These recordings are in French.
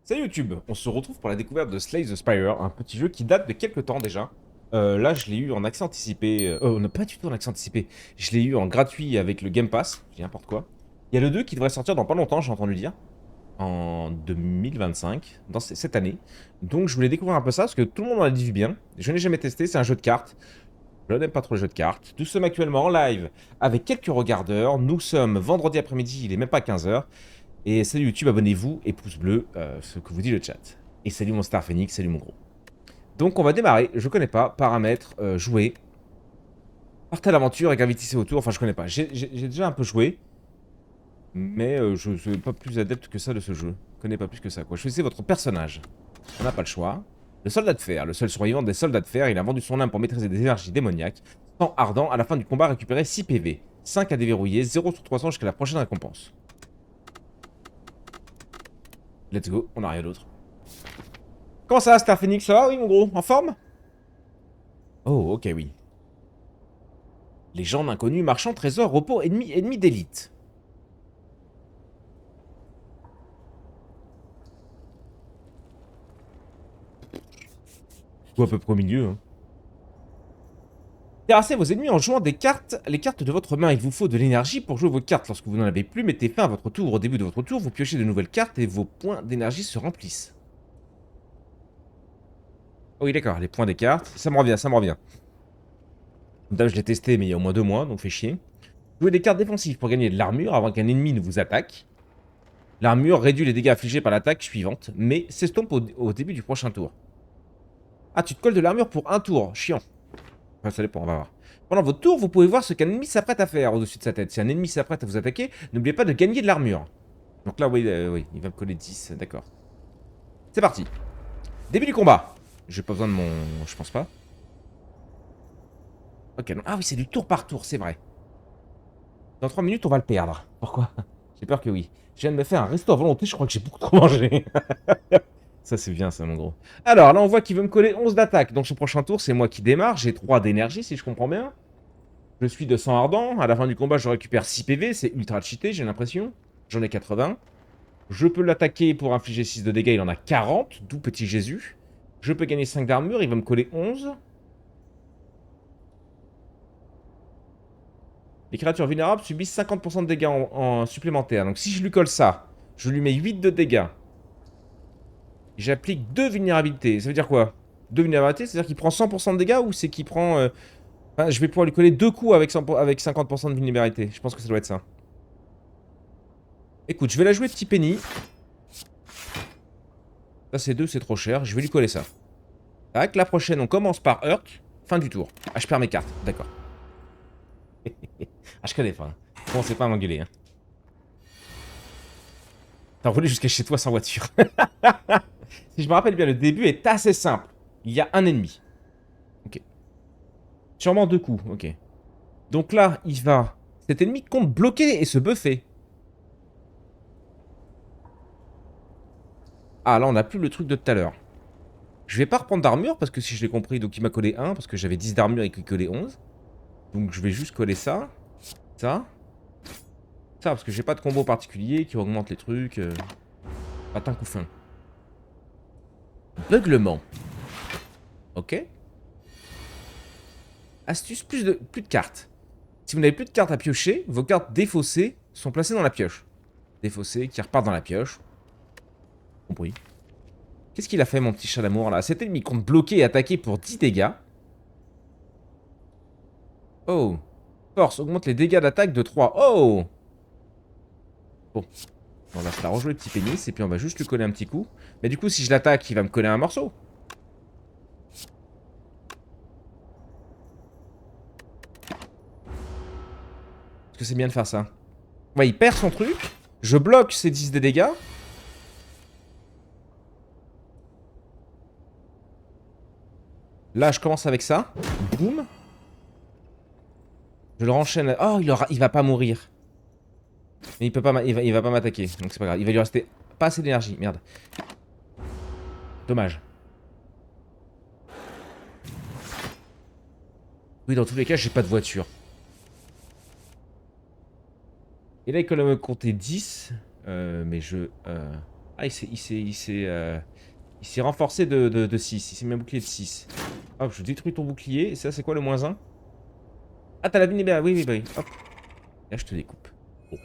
Salut YouTube, on se retrouve pour la découverte de Slay the Spire, un petit jeu qui date de quelques temps déjà. Là, je l'ai eu en accès anticipé. Non, pas du tout en accès anticipé. Je l'ai eu en gratuit avec le Game Pass, je dis n'importe quoi. Il y a le 2 qui devrait sortir dans pas longtemps, j'ai entendu dire. En 2025, dans cette année. Donc je voulais découvrir un peu ça, parce que tout le monde en a dit du bien. Je n'ai jamais testé, c'est un jeu de cartes. Je n'aime pas trop le jeu de cartes. Nous sommes actuellement en live avec quelques regardeurs. Nous sommes vendredi après-midi, il est même pas 15 h. Et salut YouTube, abonnez-vous et pouce bleu, ce que vous dit le chat. Et salut mon Star Phoenix, salut mon gros. Donc on va démarrer, je connais pas, paramètres, jouer. Partez à l'aventure et Gravity c'est autour, enfin je connais pas. J'ai déjà un peu joué, mais je ne suis pas plus adepte que ça de ce jeu. Je connais pas plus que ça quoi. Choisissez votre personnage. On n'a pas le choix. Le soldat de fer, le seul survivant des soldats de fer, il a vendu son âme pour maîtriser des énergies démoniaques. Sang ardent, à la fin du combat récupérez 6 PV. 5 à déverrouiller, 0 sur 300 jusqu'à la prochaine récompense. Let's go, on n'a rien d'autre. Comment ça va, Star Phoenix? Ça va, oui, mon gros? En forme? Oh, ok, oui. Légende inconnue, marchand, trésor, repos, ennemi d'élite. Ou à peu près au milieu, hein. Terrassez vos ennemis en jouant des cartes, les cartes de votre main. Il vous faut de l'énergie pour jouer vos cartes. Lorsque vous n'en avez plus, mettez fin à votre tour. Au début de votre tour, vous piochez de nouvelles cartes et vos points d'énergie se remplissent. Oh oui, d'accord, les points des cartes. Ça me revient, ça me revient. Dame, je l'ai testé, mais il y a au moins 2 mois, donc fait chier. Jouez des cartes défensives pour gagner de l'armure avant qu'un ennemi ne vous attaque. L'armure réduit les dégâts affligés par l'attaque suivante, mais s'estompe au début du prochain tour. Ah, tu te colles de l'armure pour un tour. Chiant. Enfin, ça dépend, on va voir. Pendant votre tour, vous pouvez voir ce qu'un ennemi s'apprête à faire au-dessus de sa tête. Si un ennemi s'apprête à vous attaquer, n'oubliez pas de gagner de l'armure. Donc là, oui, oui, il va me coller 10, d'accord. C'est parti. Début du combat. J'ai pas besoin de mon... Je pense pas. Ok, non. Ah oui, c'est du tour par tour, c'est vrai. Dans 3 minutes, on va le perdre. Pourquoi? J'ai peur que oui. Je viens de me faire un resto à volonté, je crois que j'ai beaucoup trop mangé. Ça, c'est bien, ça, mon gros. Alors, là, on voit qu'il veut me coller 11 d'attaque. Donc, ce prochain tour, c'est moi qui démarre. J'ai 3 d'énergie, si je comprends bien. Je suis de sang ardent. À la fin du combat, je récupère 6 PV. C'est ultra cheaté, j'ai l'impression. J'en ai 80. Je peux l'attaquer pour infliger 6 de dégâts. Il en a 40, d'où petit Jésus. Je peux gagner 5 d'armure. Il va me coller 11. Les créatures vulnérables subissent 50% de dégâts en supplémentaire. Donc, si je lui colle ça, je lui mets 8 de dégâts. J'applique 2 vulnérabilités. Ça veut dire quoi? 2 vulnérabilités, c'est-à-dire qu'il prend 100% de dégâts ou c'est qu'il prend... Enfin, je vais pouvoir lui coller 2 coups avec 50% de vulnérabilité. Je pense que ça doit être ça. Écoute, je vais la jouer petit penny. Ça, c'est 2, c'est trop cher. Je vais lui coller ça. Tac, la prochaine, on commence par Hurt. Fin du tour. Ah, je perds mes cartes. D'accord. Ah, je connais pas. Commencez pas à m'engueuler. Hein. T'as roulé jusqu'à chez toi sans voiture. Si je me rappelle bien, le début est assez simple. Il y a un ennemi. Ok. Sûrement 2 coups. Ok. Donc là, il va... Cet ennemi compte bloquer et se buffer. Ah, là, on n'a plus le truc de tout à l'heure. Je vais pas reprendre d'armure, parce que si je l'ai compris, donc il m'a collé 1, parce que j'avais 10 d'armure et qu'il collait 11. Donc je vais juste coller ça. Ça. Ça, parce que j'ai pas de combo particulier qui augmente les trucs. Patin coup fin. Beuglement. Ok. Astuce, plus de cartes. Si vous n'avez plus de cartes à piocher, vos cartes défaussées sont placées dans la pioche. Défaussées qui repartent dans la pioche. Compris. Qu'est-ce qu'il a fait, mon petit chat d'amour, là? Cet ennemi compte bloquer et attaquer pour 10 dégâts. Oh. Force augmente les dégâts d'attaque de 3. Oh. Bon. On va se la rejouer petit pénis et puis on va juste lui coller un petit coup. Mais du coup, si je l'attaque, il va me coller un morceau. Est-ce que c'est bien de faire ça? Ouais, il perd son truc. Je bloque ses 10 de dégâts. Là, je commence avec ça. Boum. Je le renchaîne. Oh, il va pas mourir. Mais il peut pas, il va pas m'attaquer. Donc c'est pas grave. Il va lui rester pas assez d'énergie. Merde. Dommage. Oui, dans tous les cas, j'ai pas de voiture. Et là, il colle à me compter 10. Mais je... Ah, il s'est renforcé de 6. Il s'est mis un bouclier de 6. Hop, je détruis ton bouclier. Et ça, c'est quoi le moins 1? Ah, t'as la vie libérée. Oui, oui, bah oui. Hop. Là, je te découpe. Bon.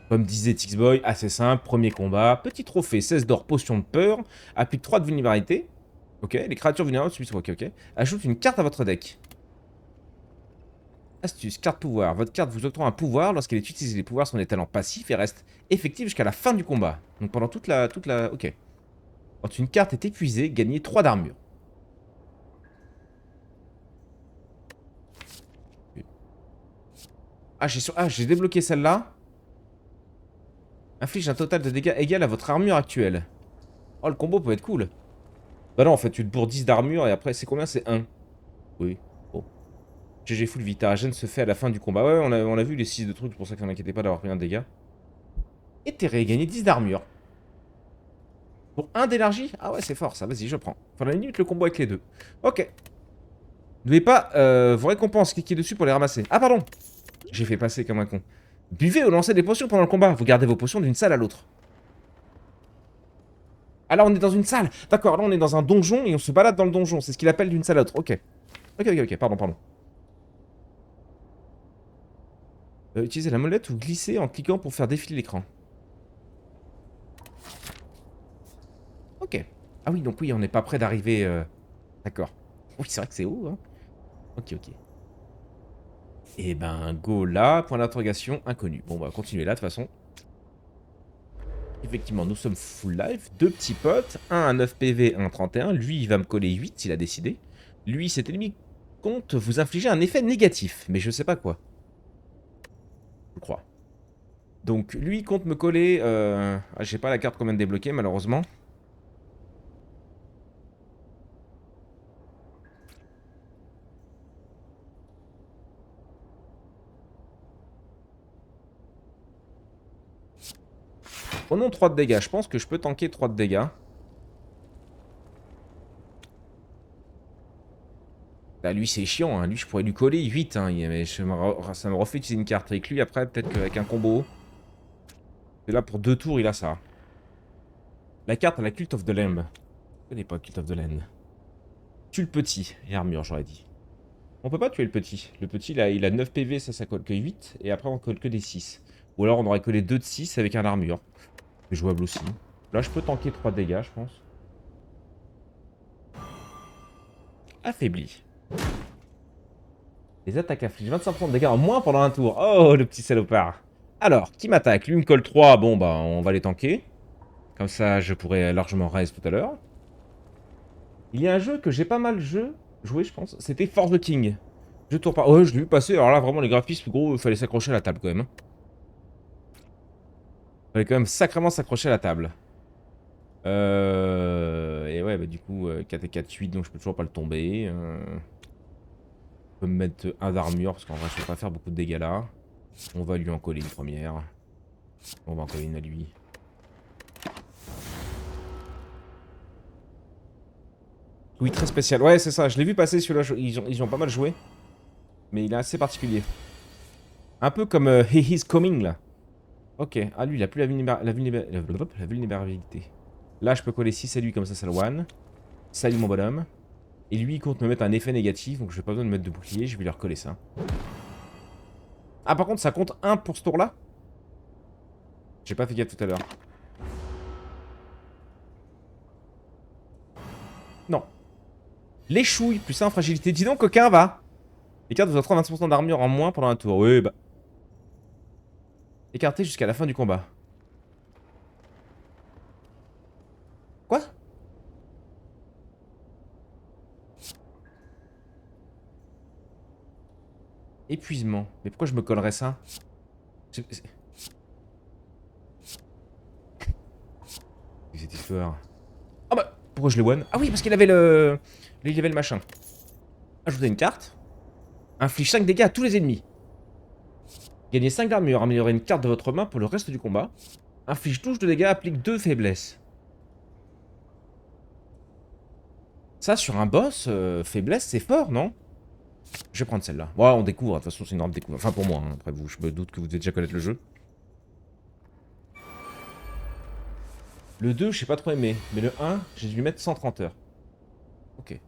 Comme disait Tixboy, assez simple. Premier combat. Petit trophée. 16 d'or, potion de peur. Applique 3 de vulnérabilité. Ok. Les créatures vulnérables subissent. Ok, ok. Ajoute une carte à votre deck. Astuce, carte pouvoir. Votre carte vous octroie un pouvoir. Lorsqu'elle est utilisée, les pouvoirs sont des talents passifs et restent effectifs jusqu'à la fin du combat. Donc pendant toute la... Ok. Quand une carte est épuisée, gagnez 3 d'armure. Ah, j'ai débloqué celle-là. Inflige un total de dégâts égal à votre armure actuelle. Oh, le combo peut être cool. Bah non, en fait, tu te bourres 10 d'armure et après, c'est combien? C'est 1. Oui. Bon. GG full vita. Gêne se fait à la fin du combat. Ouais, on a vu les 6 de trucs, c'est pour ça que ça m'inquiétait pas d'avoir pris un dégât. Et t'es gagné 10 d'armure. Pour 1 d'énergie? Ah ouais, c'est fort ça. Vas-y, je prends. Enfin, la limite, le combo avec les deux. Ok. N'oubliez pas vos récompenses. Cliquez dessus pour les ramasser. Ah, pardon. J'ai fait passer comme un con. Buvez ou lancez des potions pendant le combat. Vous gardez vos potions d'une salle à l'autre. Ah là, on est dans une salle. D'accord, là, on est dans un donjon et on se balade dans le donjon. C'est ce qu'il appelle d'une salle à l'autre. Ok. Ok. Pardon, pardon. Utilisez la molette ou glisser en cliquant pour faire défiler l'écran. Ok. Ah oui, donc oui, on n'est pas près d'arriver... D'accord. Oui, c'est vrai que c'est haut, hein. Ok. Et ben, go là, point d'interrogation, inconnu. Bon, on va continuer là, de toute façon. Effectivement, nous sommes full life. Deux petits potes, un à 9 PV, un à 31. Lui, il va me coller 8 s'il a décidé. Lui, cet ennemi compte vous infliger un effet négatif, mais je sais pas quoi. Je crois. Donc, lui compte me coller... Ah, j'ai pas la carte qu'on vient de débloquer, malheureusement. Prenons 3 de dégâts. Je pense que je peux tanker 3 de dégâts. Là, lui, c'est chiant. Hein. Lui, je pourrais lui coller 8. Hein. Mais ça me refait utiliser une carte avec lui. Après, peut-être qu'avec un combo. Et là, pour 2 tours, il a ça. La carte à la Cult of the Lamb. Je connais pas Cult of the Lamb. Tue le petit. Et armure, j'aurais dit. On peut pas tuer le petit. Le petit, là, il a 9 PV, ça colle que 8. Et après, on colle que des 6. Ou alors, on aurait collé 2 de 6 avec un armure. C'est jouable aussi. Là, je peux tanker 3 dégâts, je pense. Affaibli. Les attaques affligent 25% de dégâts en moins pendant un tour. Oh, le petit salopard. Alors, qui m'attaque? Lui me colle 3. Bon, bah, on va les tanker. Comme ça, je pourrais largement raise tout à l'heure. Il y a un jeu que j'ai pas mal joué, je pense. C'était For the King. Je tourne pas. Ouais, je l'ai vu passer. Alors là, vraiment, les graphismes, gros, il fallait s'accrocher à la table quand même. Il fallait quand même sacrément s'accrocher à la table. Et ouais, bah du coup, 4 et 4, 8, donc je peux toujours pas le tomber. Je peux me mettre un d'armure, parce qu'en vrai, je peux pas faire beaucoup de dégâts là. On va lui en coller une première. On va en coller une à lui. Oui, très spécial. Ouais, c'est ça. Je l'ai vu passer celui-là. Ils ont pas mal joué. Mais il est assez particulier. Un peu comme He Is Coming là. Ok. Ah, lui, il a plus la vulnérabilité. Là, je peux coller 6 à lui comme ça le one. Salut mon bonhomme. Et lui, il compte me mettre un effet négatif. Donc, je vais pas besoin de mettre de bouclier. Je vais lui recoller ça. Ah, par contre, ça compte 1 pour ce tour-là? J'ai pas fait gaffe tout à l'heure. Non. Les chouilles, plus 1 en fragilité. Dis donc, coquin, va. Les cartes vous offrent 26% d'armure en moins pendant un tour. Oui, bah. Écarté jusqu'à la fin du combat. Quoi? Épuisement. Mais pourquoi je me collerais ça? Cette histoire. Ah bah, pourquoi je l'ai one? Ah oui, parce qu'il avait le... Il avait le machin. Ajouter une carte. Inflige 5 dégâts à tous les ennemis. Gagnez 5 d'armure. Améliorez une carte de votre main pour le reste du combat. Inflige touche de dégâts, applique 2 faiblesses. Ça, sur un boss, faiblesse, c'est fort, non? Je vais prendre celle-là. Ouais, on découvre. De toute façon, c'est une arme découverte. Enfin, pour moi. Hein. Après, vous, je me doute que vous devez déjà connaître le jeu. Le 2, j'ai pas trop aimé. Mais le 1, j'ai dû lui mettre 130 heures. Ok.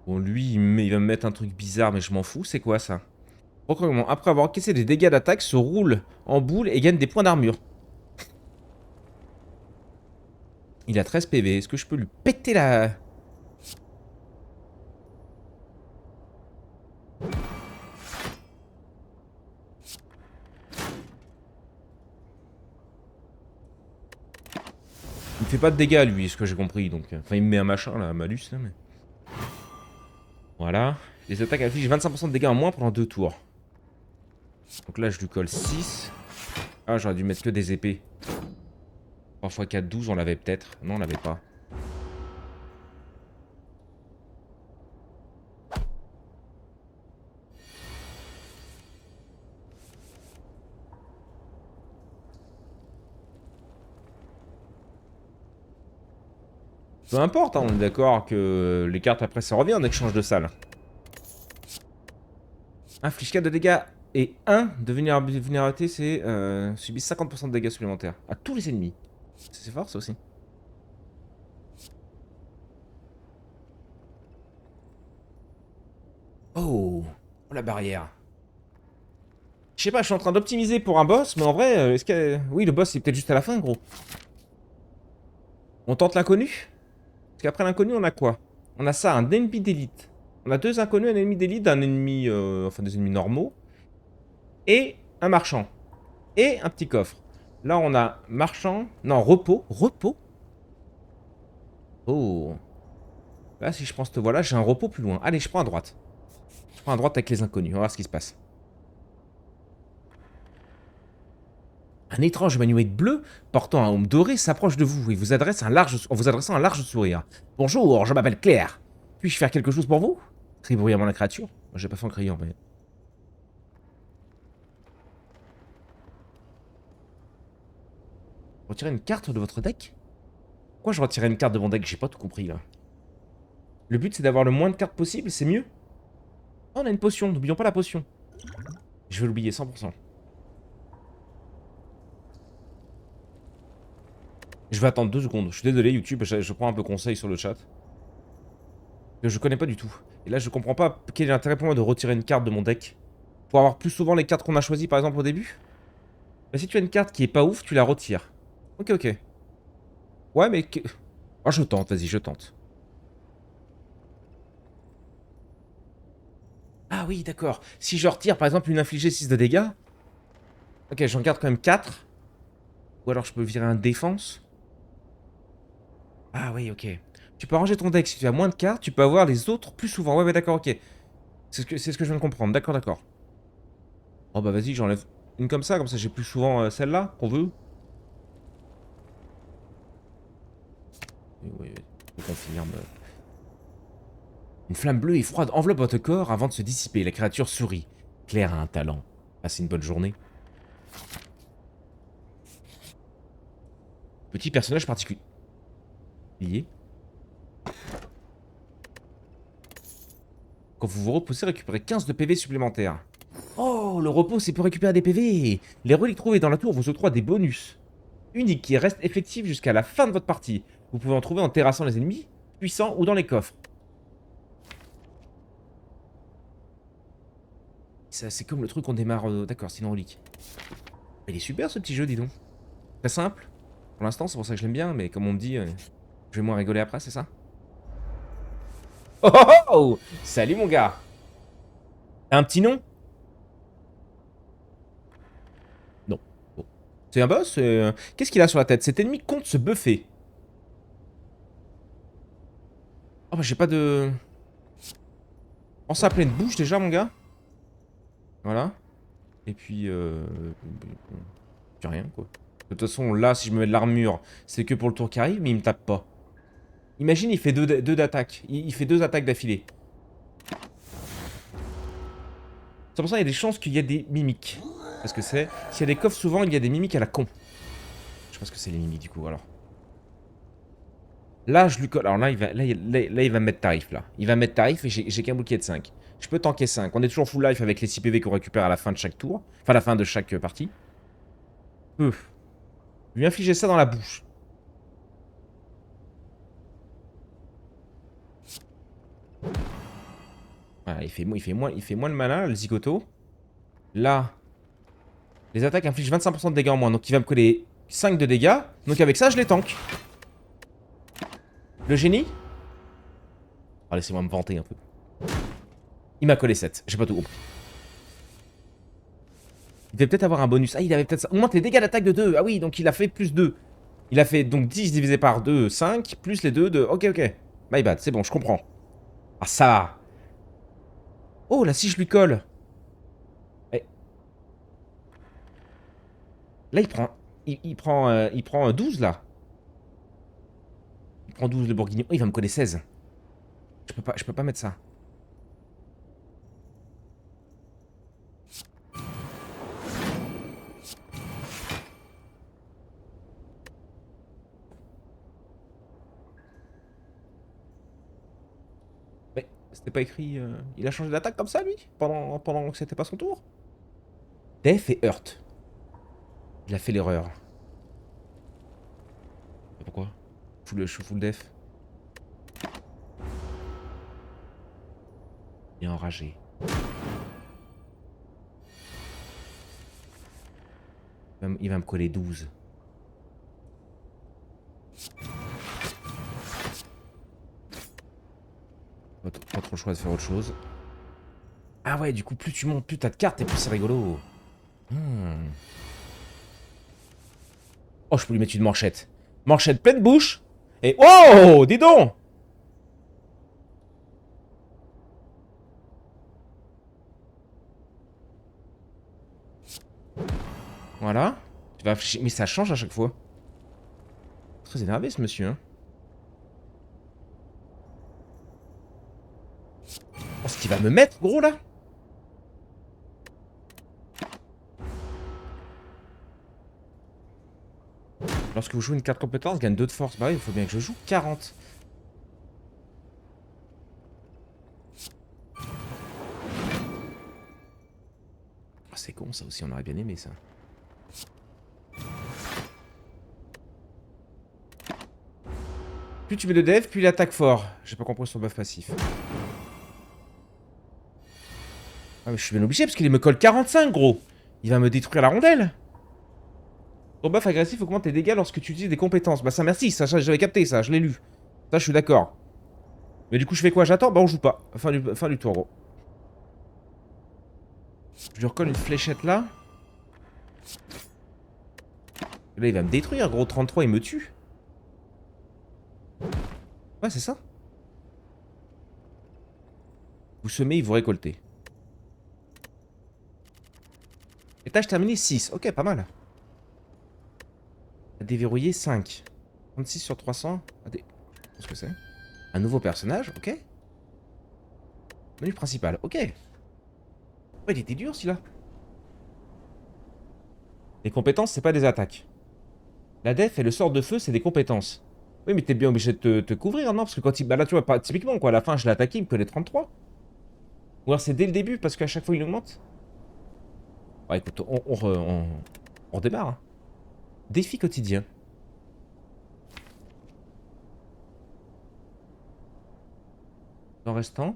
Bon, lui, il va me mettre un truc bizarre, mais je m'en fous. C'est quoi ça? Recrutement. Après avoir encaissé des dégâts d'attaque, se roule en boule et gagne des points d'armure. Il a 13 PV. Est-ce que je peux lui péter la... Il me fait pas de dégâts, lui, ce que j'ai compris. Donc, enfin, il me met un machin, là, un malus, là, mais... Voilà. Les attaques infligent 25% de dégâts en moins pendant 2 tours. Donc là, je lui colle 6. Ah, j'aurais dû mettre que des épées. 3 x 4, 12, on l'avait peut-être. Non, on l'avait pas. Peu importe, hein, on est d'accord que les cartes après ça revient en échange de salle. Inflige 4 de dégâts et 1 de vulnérabilité, c'est subit 50% de dégâts supplémentaires à tous les ennemis. C'est fort ça aussi. Oh, oh la barrière. Je sais pas, je suis en train d'optimiser pour un boss, mais en vrai, est-ce que... Oui, le boss c'est peut-être juste à la fin, gros. On tente l'inconnu? Parce qu'après l'inconnu, on a quoi? On a ça, un ennemi d'élite. On a 2 inconnus, un ennemi d'élite, un ennemi... enfin, des ennemis normaux. Et un marchand. Et un petit coffre. Là, on a marchand... Non, repos. Repos? Oh. Là, si je prends cette voie-là, j'ai un repos plus loin. Allez, je prends à droite. Je prends à droite avec les inconnus. On va voir ce qui se passe. Un étrange humanoïde bleu, portant un homme doré, s'approche de vous et vous adresse en vous adressant un large sourire. Bonjour, je m'appelle Claire. Puis-je faire quelque chose pour vous? Crie bruyamment la créature. Moi, j'ai pas fait en criant, mais... Retirer une carte de votre deck? Pourquoi je retirais une carte de mon deck? J'ai pas tout compris, là. Le but, c'est d'avoir le moins de cartes possible, c'est mieux? Oh, on a une potion, n'oublions pas la potion. Je vais l'oublier, 100%. Je vais attendre 2 secondes. Je suis désolé, YouTube, je prends un peu conseil sur le chat. Que je connais pas du tout. Et là, je comprends pas quel est l'intérêt pour moi de retirer une carte de mon deck. Pour avoir plus souvent les cartes qu'on a choisies, par exemple, au début. Bah, si tu as une carte qui est pas ouf, tu la retires. Ok, ok. Ouais, mais... Oh, je tente, vas-y, je tente. Ah oui, d'accord. Si je retire, par exemple, une infligée 6 de dégâts... Ok, j'en garde quand même 4. Ou alors je peux virer un défense. Ah oui, ok. Tu peux ranger ton deck. Si tu as moins de cartes, tu peux avoir les autres plus souvent. Ouais, mais d'accord, ok. C'est ce que je viens de comprendre. D'accord, d'accord. Oh bah vas-y, j'enlève une comme ça j'ai plus souvent celle-là qu'on veut. Oui, je confirme. Une flamme bleue et froide enveloppe votre corps avant de se dissiper. La créature sourit. Claire a un talent. Passez une bonne journée. Petit personnage particulier. Quand vous vous reposez, récupérez 15 de PV supplémentaires. Oh, le repos, c'est pour récupérer des PV. Les reliques trouvées dans la tour vous octroient des bonus uniques qui restent effectifs jusqu'à la fin de votre partie. Vous pouvez en trouver en terrassant les ennemis, puissants ou dans les coffres. C'est comme le truc qu'on démarre... D'accord, c'est une relique. Il est super ce petit jeu, dis donc. Très simple. Pour l'instant, c'est pour ça que je l'aime bien, mais comme on me dit, je vais moins rigoler après, c'est ça? Oh oh oh! Salut mon gars! T'as un petit nom? Non. Bon. C'est un boss? Qu'est-ce qu'il a sur la tête? Cet ennemi compte se buffer. Oh bah j'ai pas de... On s'est appelé une bouche déjà mon gars. Voilà. Et puis j'ai rien quoi. De toute façon là si je me mets de l'armure, c'est que pour le tour qui arrive, mais il me tape pas. Imagine il fait deux d'attaque. Il fait 2 attaques d'affilée. C'est pour ça qu'il y a des chances qu'il y ait des mimiques. Parce que c'est... S'il y a des coffres souvent, il y a des mimiques à la con. Je pense que c'est les mimiques du coup alors. Là je lui colle... Alors là il va, là, il va me mettre tarif là. Il va me mettre tarif et j'ai qu'un bouclier de 5. Je peux tanker 5. On est toujours full life avec les 6 PV qu'on récupère à la fin de chaque tour. Enfin à la fin de chaque partie. peu. Je lui infliger ça dans la bouche. Voilà, il fait moins le malin, le zigoto. Là, les attaques infligent 25% de dégâts en moins. Donc il va me coller 5 de dégâts. Donc avec ça, je les tank. Le génie. Ah, laissez-moi me vanter un peu. Il m'a collé 7. J'ai pas tout compris. Il devait peut-être avoir un bonus. Ah, il avait peut-être ça. Augmente les dégâts d'attaque de 2. Ah oui, donc il a fait plus 2. Il a fait donc 10 divisé par 2, 5. Plus les 2 de... Ok, ok. My bad, c'est bon, je comprends. Ah, ça va. Oh, là, si je lui colle. Eh, là, il prend... Il prend 12, là. Il prend 12, le bourguignon. Oh, il va me coller 16. Je peux pas mettre ça. Mais c'était pas écrit... Il a changé d'attaque comme ça, lui pendant que c'était pas son tour. Def et Hurt. Il a fait l'erreur. Pourquoi? Je suis full def. Il est enragé. Il va me coller 12. Pas trop le choix de faire autre chose. Ah ouais, du coup, plus tu montes, plus t'as de cartes et plus c'est rigolo. Hmm. Oh, je peux lui mettre une manchette. Manchette pleine bouche. Et oh, dis donc. Voilà. Tu vas mais ça change à chaque fois. Très énervé ce monsieur, hein. Oh, ce qu'il va me mettre, gros, là. Lorsque vous jouez une carte compétence, gagne 2 de force. Bah oui, il faut bien que je joue 40. Oh, c'est con, ça aussi, on aurait bien aimé, ça. Plus tu mets de dev, plus il attaque fort. J'ai pas compris son buff passif. Ah, mais je suis bien obligé, parce qu'il me colle 45, gros. Il va me détruire la rondelle. Ton buff agressif augmente tes dégâts lorsque tu utilises des compétences. Bah ça merci, ça j'avais capté ça, je l'ai lu. Ça je suis d'accord. Mais du coup je fais quoi? J'attends? Bah on joue pas. Fin du tour gros. Je lui recolle une fléchette là. Là il va me détruire gros, 33 il me tue. Ouais c'est ça. Vous semez, il vous récoltez. Étage terminé 6, ok pas mal. Déverrouiller 5. 36 sur 300. Qu'est-ce que c'est? Un nouveau personnage, ok. Menu principal, ok. Ouais il était dur celui-là. Les compétences c'est pas des attaques. La def et le sort de feu, c'est des compétences. Oui, mais t'es bien obligé de te couvrir, non? Parce que quand il... Bah là, tu vois, pas... typiquement, quoi, à la fin, je l'ai attaqué, il me connaît 33. Ou alors c'est dès le début, parce qu'à chaque fois, il augmente. Ouais, écoute, on redémarre. Hein. Défi quotidien. En restant,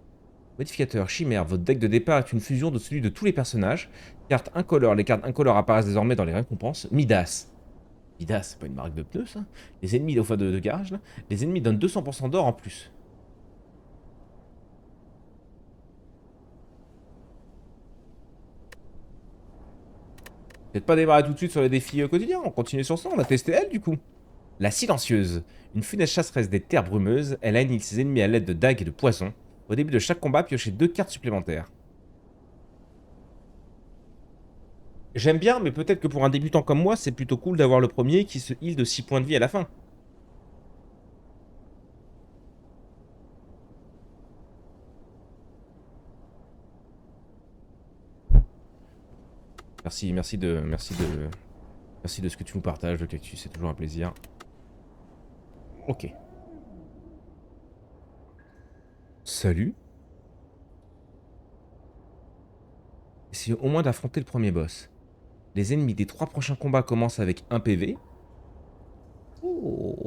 modificateur, chimère. Votre deck de départ est une fusion de celui de tous les personnages. Carte incolore. Les cartes incolores apparaissent désormais dans les récompenses. Midas. Midas, c'est pas une marque de pneus, ça. Les ennemis, enfin de garage, là. Les ennemis donnent 200% d'or en plus. Peut-être pas démarrer tout de suite sur les défis quotidiens, on continue sur ça, on va tester elle du coup. La silencieuse. Une funeste chasseresse des terres brumeuses, elle annihile ses ennemis à l'aide de dagues et de poisons. Au début de chaque combat, piochez 2 cartes supplémentaires. J'aime bien, mais peut-être que pour un débutant comme moi, c'est plutôt cool d'avoir le premier qui se heal de 6 points de vie à la fin. Merci de ce que tu nous partages, le cactus, c'est toujours un plaisir. Ok. Salut. Essayez au moins d'affronter le premier boss. Les ennemis des 3 prochains combats commencent avec 1 PV. Oh.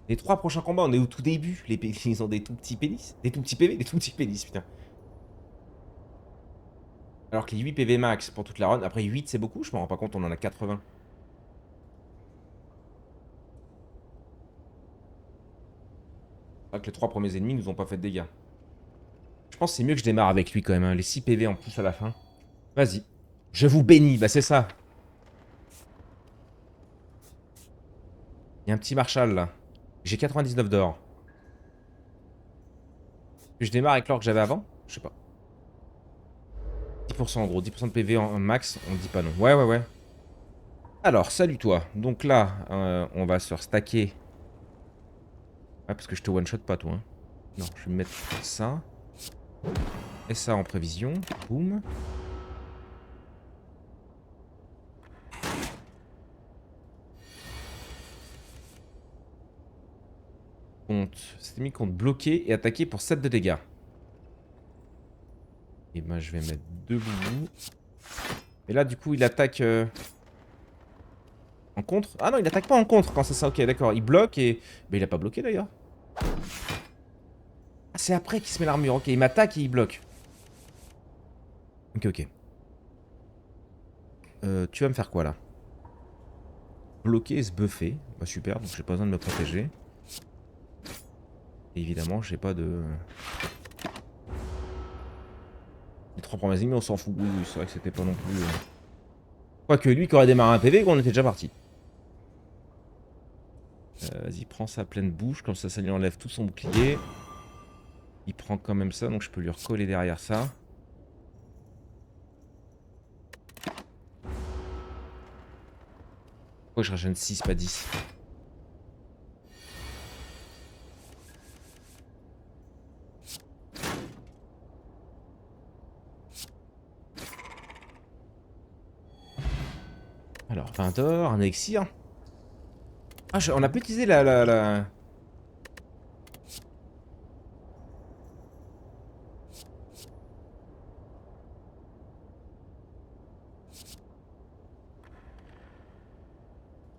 Les 3 prochains combats, on est au tout début. Les pénis, ils ont des tout petits pénis. Des tout petits PV, des tout petits pénis, putain. Alors que les 8 PV max pour toute la run. Après 8 c'est beaucoup, je me rends pas compte, on en a 80. C'est vrai que les 3 premiers ennemis nous ont pas fait de dégâts. Je pense que c'est mieux que je démarre avec lui quand même, hein. Les 6 PV en plus à la fin. Vas-y. Je vous bénis, bah c'est ça. Il y a un petit Marshall là. J'ai 99 d'or. Je démarre avec l'or que j'avais avant? Je sais pas. 10% en gros, 10% de PV en max, on dit pas non. Ouais, ouais, ouais. Alors, salut toi. Donc là, on va se restacker. Ouais, parce que je te one-shot pas toi. Hein. Non, je vais me mettre ça. Et ça en prévision. Boum. Cet ennemi compte bloquer et attaquer pour 7 de dégâts. Et ben je vais mettre 2 boubous. Et là du coup il attaque en contre. Ah non il attaque pas en contre quand c'est ça, ok d'accord. Il bloque et... Mais il a pas bloqué d'ailleurs. Ah c'est après qu'il se met l'armure, ok il m'attaque et il bloque. Ok ok. Tu vas me faire quoi là? Bloquer et se buffer. Bah super, donc j'ai pas besoin de me protéger. Et évidemment j'ai pas de... Les 3 premiers ennemis on s'en fout. Oui, oui c'est vrai que c'était pas non plus... Quoique lui qui aurait démarré un PV qu'on était déjà parti. Vas-y, prends sa pleine bouche, comme ça lui enlève tout son bouclier. Il prend quand même ça, donc je peux lui recoller derrière ça. Pourquoi je régène 6, pas 10? Alors, 20 d'or, un élixir. Ah, on a pas utilisé la...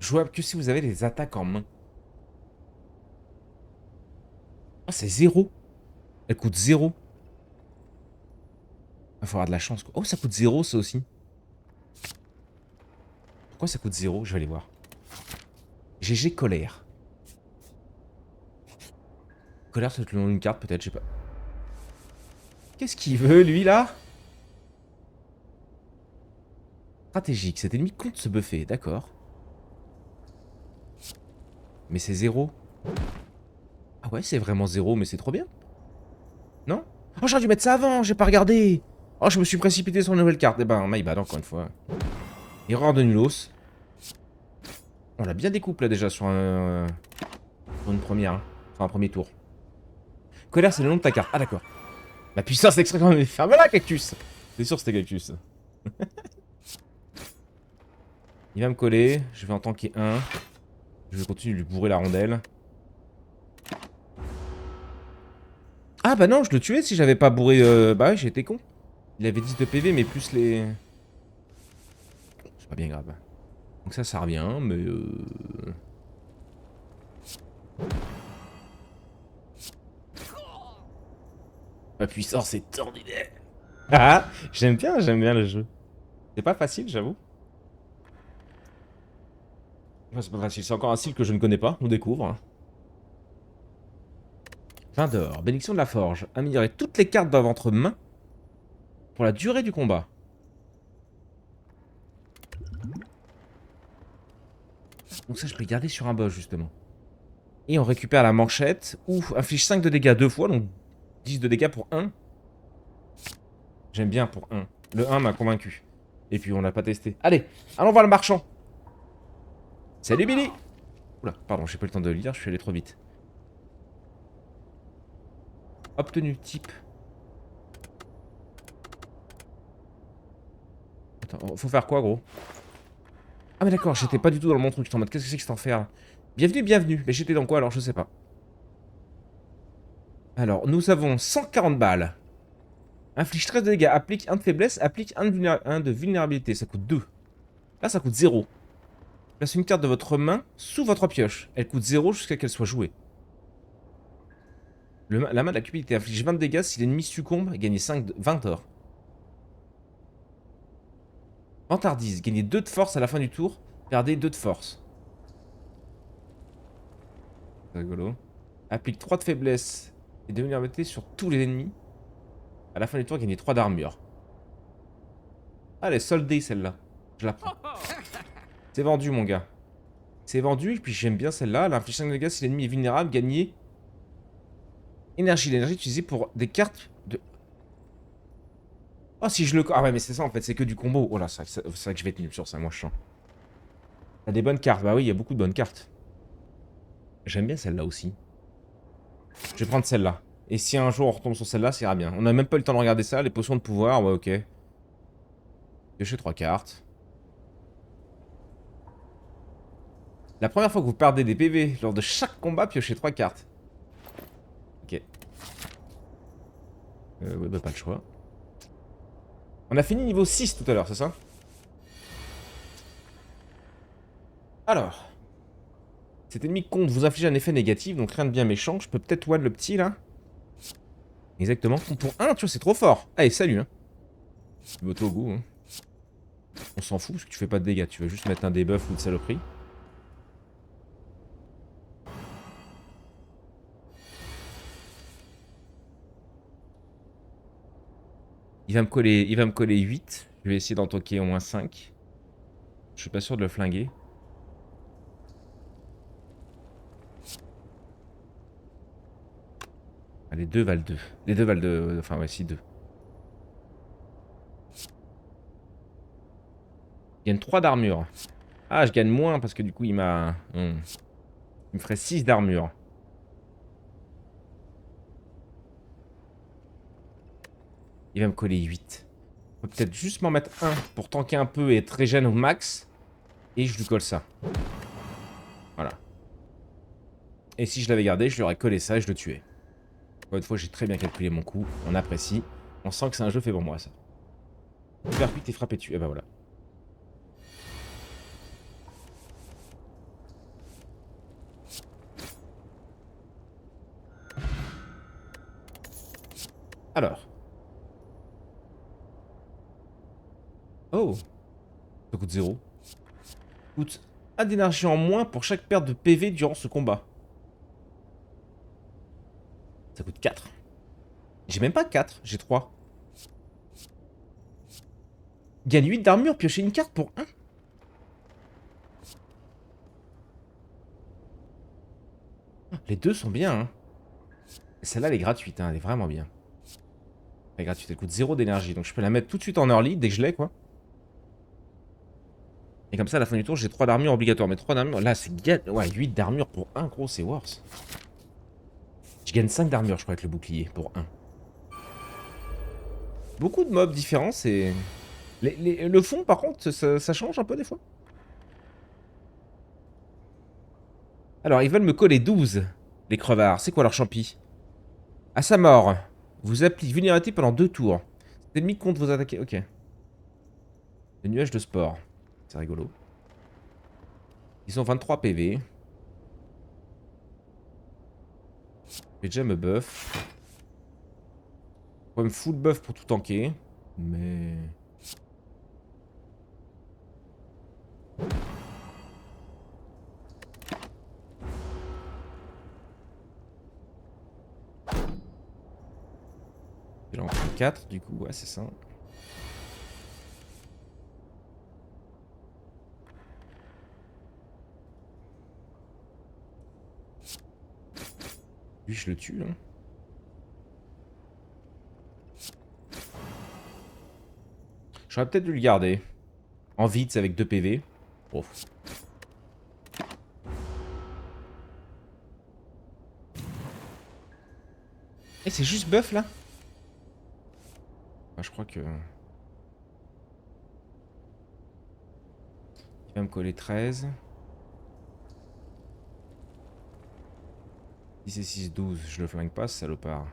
Jouable que si vous avez les attaques en main. Ah, c'est 0. Elle coûte 0. Il faut avoir de la chance, quoi. Oh, ça coûte 0, ça aussi. Pourquoi ça coûte 0? Je vais aller voir. GG colère. Colère, c'est le nom d'une carte, peut-être, je sais pas. Qu'est-ce qu'il veut, lui, là? Stratégique. Cet ennemi compte se buffer, d'accord. Mais c'est 0. Ah ouais, c'est vraiment 0, mais c'est trop bien. Non? Oh, j'aurais dû mettre ça avant, j'ai pas regardé. Oh, je me suis précipité sur une nouvelle carte. Eh ben, my bad, encore une fois. Erreur de nulos. On l'a bien découpé là déjà sur une première. Hein. Enfin, un premier tour. Colère, c'est le nom de ta carte. Ah, d'accord. La puissance extrêmement... Ferme-la, cactus. C'est sûr, c'était cactus. Il va me coller. Je vais en tanker un. Je vais continuer de lui bourrer la rondelle. Ah, bah non, je le tuais si j'avais pas bourré. Bah ouais, j'ai été con. Il avait 10 de PV, mais plus les. C'est pas bien grave. Donc ça revient, mais ma puissance est ordinaire. Ah, j'aime bien le jeu. C'est pas facile, j'avoue. Enfin, c'est pas facile, c'est encore un style que je ne connais pas, on découvre. 20 d'or, bénédiction de la forge. Améliorer toutes les cartes dans votre main pour la durée du combat. Donc ça, je peux garder sur un boss, justement. Et on récupère la manchette. Ouf, inflige 5 de dégâts 2 fois, donc 10 de dégâts pour 1. J'aime bien pour 1. Le 1 m'a convaincu. Et puis on l'a pas testé. Allez, allons voir le marchand. Salut Billy. Oula, pardon, j'ai pas eu le temps de le lire, je suis allé trop vite. Obtenu, type. Attends, faut faire quoi, gros? Ah mais d'accord, j'étais pas du tout dans le bon truc. J'étais en mode, qu'est-ce que c'est que cet enfer? Bienvenue, bienvenue. Mais j'étais dans quoi alors? Je sais pas. Alors, nous avons 140 balles. Inflige 13 de dégâts, applique 1 de faiblesse, applique 1 de vulnérabilité. Ça coûte 2. Là, ça coûte 0. Place une carte de votre main sous votre pioche. Elle coûte 0 jusqu'à qu'elle soit jouée. La main de la cupidité inflige 20 de dégâts si l'ennemi succombe et gagnez 20 d'or. Vantardise, gagnez 2 de force à la fin du tour, perdez 2 de force. C'est rigolo. Applique 3 de faiblesse et de vulnérabilité sur tous les ennemis. À la fin du tour, gagnez 3 d'armure. Ah, elle est soldée celle-là. Je la prends. C'est vendu, mon gars. C'est vendu, et puis j'aime bien celle-là. Elle inflige 5 de dégâts si l'ennemi est vulnérable, gagnez énergie. L'énergie utilisée pour des cartes de. Oh, si je le. Ah, ouais, mais c'est ça en fait, c'est que du combo. Oh là, c'est vrai que je vais être nul sur ça, moi je sens. T'as des bonnes cartes. Bah oui, il y a beaucoup de bonnes cartes. J'aime bien celle-là aussi. Je vais prendre celle-là. Et si un jour on retombe sur celle-là, ça ira bien. On a même pas eu le temps de regarder ça. Les potions de pouvoir, ouais, ok. Piocher 3 cartes. La première fois que vous perdez des PV lors de chaque combat, piochez 3 cartes. Ok. Ouais, bah pas le choix. On a fini niveau 6 tout à l'heure, c'est ça? Alors. Cet ennemi compte vous inflige un effet négatif, donc rien de bien méchant. Je peux peut-être one le petit là. Exactement. Pour 1, tu vois, c'est trop fort. Allez, salut. Hein. Votre goût. Hein. On s'en fout parce que tu fais pas de dégâts. Tu veux juste mettre un debuff ou une saloperie. Il va me coller 8. Je vais essayer d'en toquer au moins 5. Je suis pas sûr de le flinguer. Ah, les deux valent 2. Les deux valent 2. Enfin, ouais, si, 2. Je gagne 3 d'armure. Ah, je gagne moins parce que du coup, il m'a. Il me ferait 6 d'armure. Il va me coller 8. On peut peut-être juste m'en mettre un pour tanker un peu et être régène au max. Et je lui colle ça. Voilà. Et si je l'avais gardé, je lui aurais collé ça et je le tuais. Encore une fois, j'ai très bien calculé mon coup. On apprécie. On sent que c'est un jeu fait pour moi, ça. Percute et frappé dessus. Et bah voilà. Alors. Oh. Ça coûte 0. Coûte 1 d'énergie en moins pour chaque perte de PV durant ce combat. Ça coûte 4. J'ai même pas 4, j'ai 3. Gagne 8 d'armure, piocher une carte pour 1. Les deux sont bien, hein. Celle-là, elle est gratuite, hein. Elle est vraiment bien. Elle est gratuite, elle coûte 0 d'énergie. Donc je peux la mettre tout de suite en early, dès que je l'ai, quoi. Et comme ça, à la fin du tour, j'ai 3 d'armure obligatoire. Mais 3 d'armure, là, c'est... Ouais, 8 d'armure pour 1, gros, c'est worse. Je gagne 5 d'armure, je crois, avec le bouclier, pour 1. Beaucoup de mobs différents, c'est... Le fond, par contre, ça change un peu, des fois. Alors, ils veulent me coller 12, les crevards. C'est quoi leur champi? À sa mort, vous appliquez vulnérabilité pendant 2 tours. Cet ennemi compte vos attaquer. Ok. Le nuage de sport. C'est rigolo. Ils ont 23 PV. Je vais déjà me buff. Faut me full buff pour tout tanker. Mais... Il en faut 4 du coup, ouais c'est ça. Lui je le tue hein. J'aurais peut-être dû le garder. En vide c'est avec 2 PV. Oh. Et c'est juste buff là ah, je crois que... Il va me coller 13. 6 et 6, 12. Je le flingue pas ce salopard.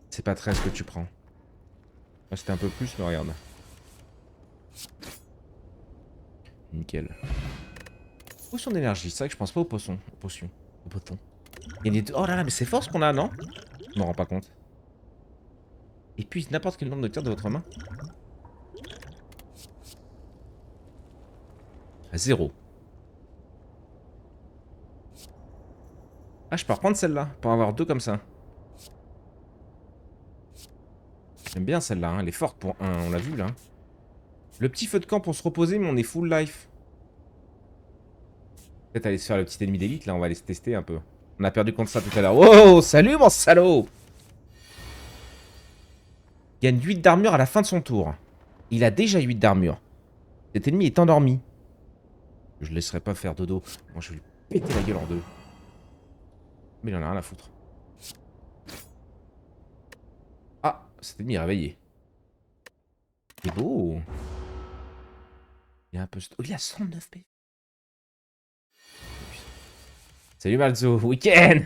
C'est pas 13 que tu prends. Moi, c'était un peu plus, mais regarde. Nickel. Potion d'énergie, c'est vrai que je pense pas aux poissons. Aux potions. Aux potons. Il y a des... Oh là là, mais c'est fort ce qu'on a, non? Je m'en rends pas compte. Épuise n'importe quel nombre de cartes de votre main. À 0. Ah, je peux reprendre celle-là, pour avoir 2 comme ça. J'aime bien celle-là, hein. Elle est forte pour 1, on l'a vu là. Le petit feu de camp pour se reposer, mais on est full life. Peut-être aller se faire le petit ennemi d'élite, là, on va aller se tester un peu. On a perdu contre ça tout à l'heure. Oh, salut mon salaud! Il gagne 8 d'armure à la fin de son tour. Il a déjà 8 d'armure. Cet ennemi est endormi. Je le laisserai pas faire dodo. Moi, je vais lui péter la gueule en deux. Mais il en a rien à foutre. Ah, cet ennemi est réveillé. C'est beau. Il y a un peu... Oh, il a 109 p. Salut Malzo, week-end.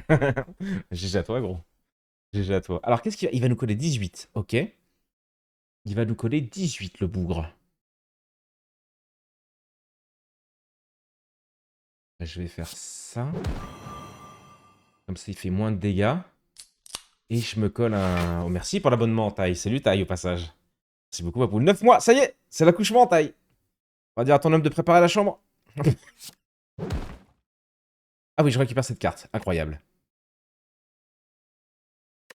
GG à toi, gros. GG à toi. Alors, qu'est-ce qu'il va... Il va nous coller 18, ok. Il va nous coller 18, le bougre. Je vais faire ça. Comme ça, il fait moins de dégâts. Et je me colle un... Oh, merci pour l'abonnement, Taille. Salut, Taille, au passage. Merci beaucoup, ma poule. 9 mois, ça y est, c'est l'accouchement, Taille. On va dire à ton homme de préparer la chambre. Ah oui, je récupère cette carte. Incroyable.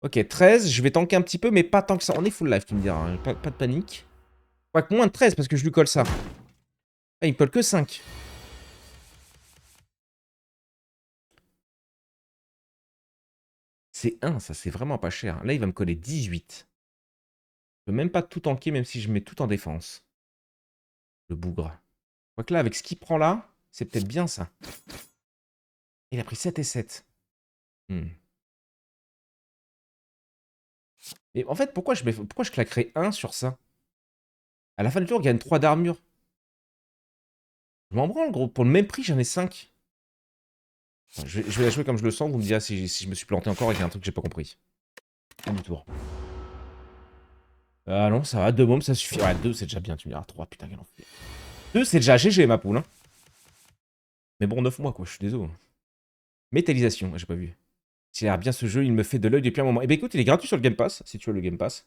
Ok, 13. Je vais tanker un petit peu, mais pas tant que ça. On est full life, tu me diras. Hein. Pas de panique. Quoique moins de 13, parce que je lui colle ça. Ah, il me colle que 5. C'est 1, ça, c'est vraiment pas cher. Là, il va me coller 18. Je peux même pas tout tanker, même si je mets tout en défense. Le bougre. Quoique là, avec ce qu'il prend là, c'est peut-être bien ça. Il a pris 7 et 7. Mais en fait, pourquoi je claquerais 1 sur ça? À la fin du tour, il gagne 3 d'armure. Je m'en branle, gros. Pour le même prix, j'en ai 5. Enfin, je vais la jouer comme je le sens. Vous me direz si je me suis planté encore et qu'il y a un truc que j'ai pas compris. Fin du tour. Ah non, ça va. 2 mômes, ça suffit. Ouais, 2, c'est déjà bien. Tu me diras 3. Putain, quel enfer. 2, c'est déjà GG, ma poule. Hein. Mais bon, 9 mois, quoi. Je suis désolé. Métallisation. J'ai pas vu. S'il a l'air bien ce jeu, il me fait de l'œil depuis un moment. Eh ben écoute, il est gratuit sur le Game Pass, si tu veux le Game Pass.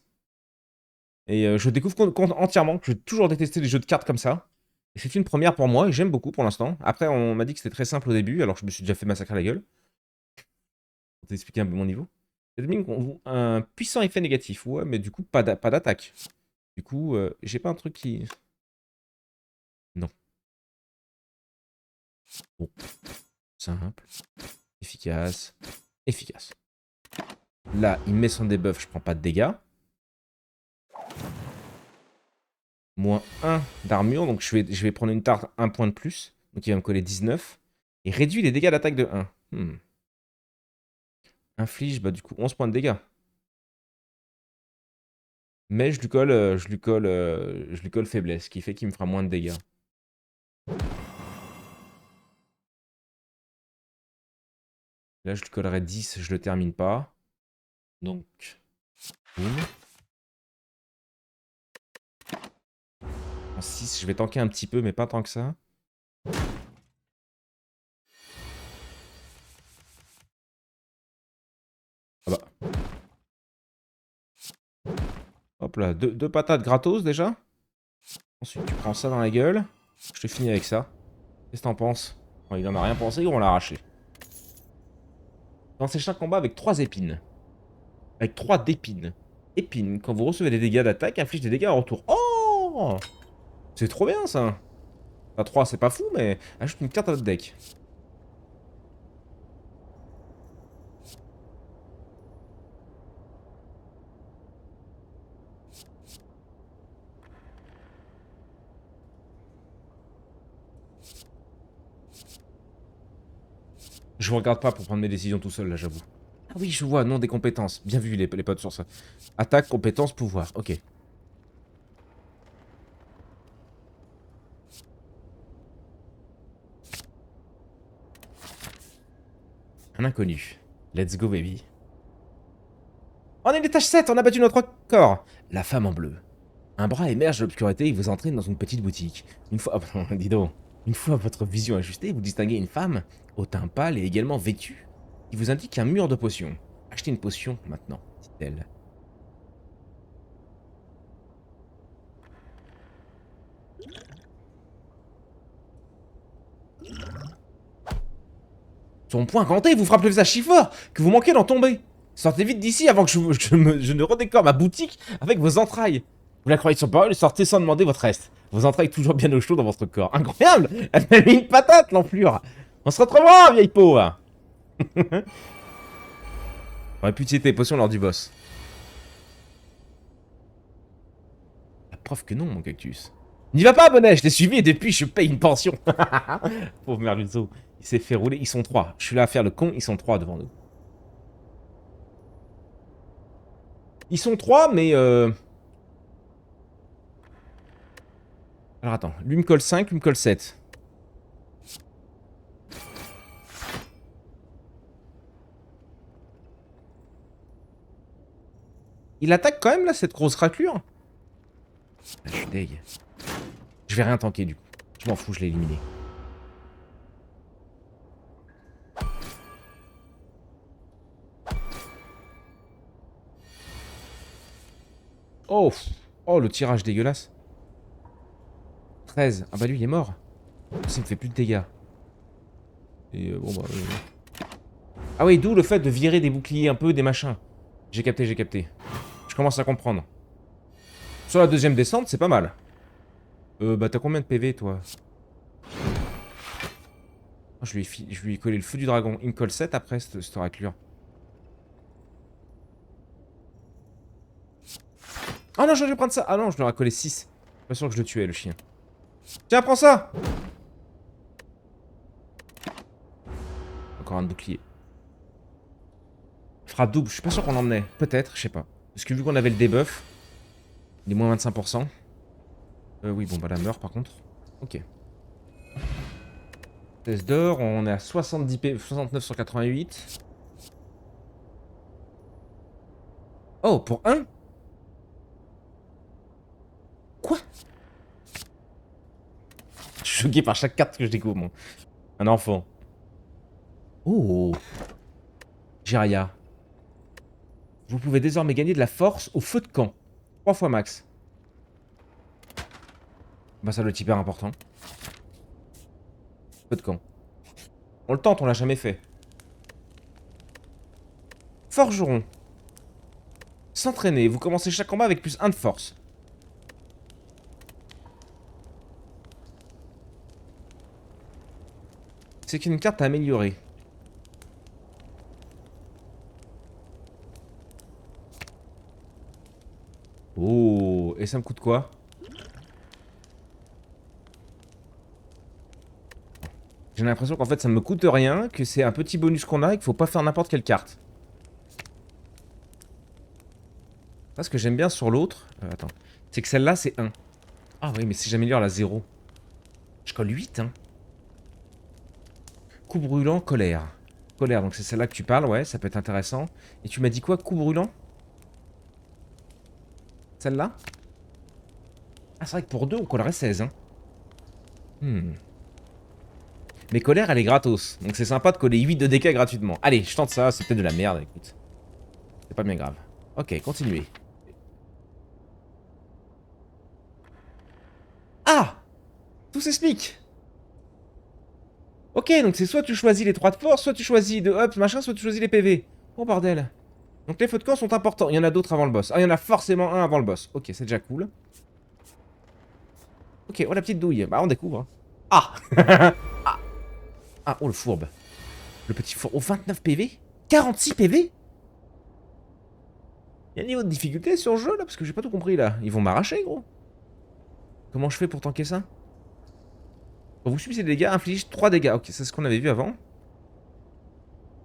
Et je découvre entièrement que j'ai toujours détesté les jeux de cartes comme ça. Et c'est une première pour moi et j'aime beaucoup pour l'instant. Après, on m'a dit que c'était très simple au début, alors que je me suis déjà fait massacrer la gueule. Pour t'expliquer un peu mon niveau. C'est un puissant effet négatif. Ouais, mais du coup, pas d'attaque. Du coup, j'ai pas un truc qui... Non. Bon. Simple. Efficace. Efficace. Là, il met son debuff, je prends pas de dégâts. Moins 1 d'armure, donc je vais prendre une tarte 1 point de plus. Donc il va me coller 19. Et réduit les dégâts d'attaque de 1. Inflige, bah du coup 11 points de dégâts. Mais je lui colle faiblesse, ce qui fait qu'il me fera moins de dégâts. Là je lui collerai 10, je le termine pas. Donc, boum. En 6, je vais tanker un petit peu, mais pas tant que ça. Ah bah. Hop là, deux patates gratos déjà. Ensuite, tu prends ça dans la gueule. Je te finis avec ça. Qu'est-ce que t'en penses? Bon, il en a rien pensé, on l'a arraché. Lancez chaque combat avec 3 épines. Avec 3 d'épines. Épines, quand vous recevez des dégâts d'attaque, inflige des dégâts en retour. Oh! C'est trop bien ça. Enfin, 3, c'est pas fou, mais ajoute une carte à votre deck. Je vous regarde pas pour prendre mes décisions tout seul, là, j'avoue. Ah oui, je vois, nom des compétences. Bien vu, les potes sur ça. Attaque, compétence, pouvoir. Ok. Un inconnu. Let's go, baby. On est l'étage 7, on a battu notre corps. La femme en bleu. Un bras émerge de l'obscurité et vous entrez dans une petite boutique. Une fois... Oh, dis donc. Une fois votre vision ajustée, vous distinguez une femme, au teint pâle et également vêtue, qui vous indique un mur de potions. Achetez une potion maintenant, dit-elle. Son poing ganté vous frappe le visage si fort que vous manquez d'en tomber. Sortez vite d'ici avant que je ne redécore ma boutique avec vos entrailles. Vous la croyez sur parole et sortez sans demander votre reste. Vos entrailles toujours bien au chaud dans votre corps. Incroyable! Elle m'a mis une patate, l'enflure. On se retrouvera, vieille peau. J'aurais pu utiliser tes potions lors du boss. La preuve que non, mon cactus. N'y va pas, bonnet, je l'ai suivi et depuis je paye une pension. Pauvre Merluzzo. Il s'est fait rouler. Ils sont 3. Je suis là à faire le con, ils sont 3 devant nous. Ils sont 3, mais alors attends, lui me colle 5, lui me colle 7. Il attaque quand même là, cette grosse raclure. Je suis deg. Je vais rien tanker du coup. Je m'en fous, je l'ai éliminé. Oh, oh, le tirage dégueulasse. 13. Ah bah lui il est mort. Ça me fait plus de dégâts. Et bon bah... Ah oui, d'où le fait de virer des boucliers un peu, des machins. J'ai capté, j'ai capté. Je commence à comprendre. Sur la deuxième descente, c'est pas mal. Bah t'as combien de PV toi? Oh, je lui ai collé le feu du dragon. Il me colle 7 après cette raclure. Ah non, je vais prendre ça. Ah non, je lui ai collé 6. Pas sûr que je le tuais, le chien. Tiens, prends ça. Encore un bouclier. Frappe double, je suis pas sûr qu'on l'emmenait. Peut-être, je sais pas. Parce que vu qu'on avait le debuff, il est moins 25%. Oui, bon, bah la meurt par contre. Ok. Test d'or, on est à 70 P... 69 sur 88. Oh, pour 1? Quoi? Je suis choqué par chaque carte que je découvre, moi. Un enfant. Oh. Jiraya. Vous pouvez désormais gagner de la force au feu de camp. 3 fois max. Bah ça doit être hyper important. Feu de camp. On le tente, on l'a jamais fait. Forgeron. S'entraîner. Vous commencez chaque combat avec plus 1 de force. C'est qu'une carte à améliorer. Oh, et ça me coûte quoi? J'ai l'impression qu'en fait ça me coûte rien, que c'est un petit bonus qu'on a et qu'il faut pas faire n'importe quelle carte. Ça, ce que j'aime bien sur l'autre, attends, c'est que celle-là c'est 1. Ah oui, mais si j'améliore la 0, je colle 8, hein. Coup brûlant, colère. Colère, donc c'est celle-là que tu parles, ouais, ça peut être intéressant. Et tu m'as dit quoi, coup brûlant? Celle-là? Ah, c'est vrai que pour 2, on collerait 16, hein. Mais colère, elle est gratos. Donc c'est sympa de coller 8 de dégâts gratuitement. Allez, je tente ça, c'est peut-être de la merde, écoute. C'est pas bien grave. Ok, continuez. Ah! Tout s'explique. Ok, donc c'est soit tu choisis les 3 de force, soit tu choisis de up, machin, soit tu choisis les PV. Oh bordel. Donc les feux de camp sont importants. Il y en a d'autres avant le boss. Ah, il y en a forcément un avant le boss. Ok, c'est déjà cool. Ok, oh la petite douille. Bah on découvre. Hein. Ah. Ah. Ah, oh le fourbe. Le petit fourbe. Oh, 29 PV 46 PV. Il y a un niveau de difficulté sur le jeu là, parce que j'ai pas tout compris là. Ils vont m'arracher gros. Comment je fais pour tanker ça? Quand vous subissez des dégâts, inflige 3 dégâts. Ok, c'est ce qu'on avait vu avant.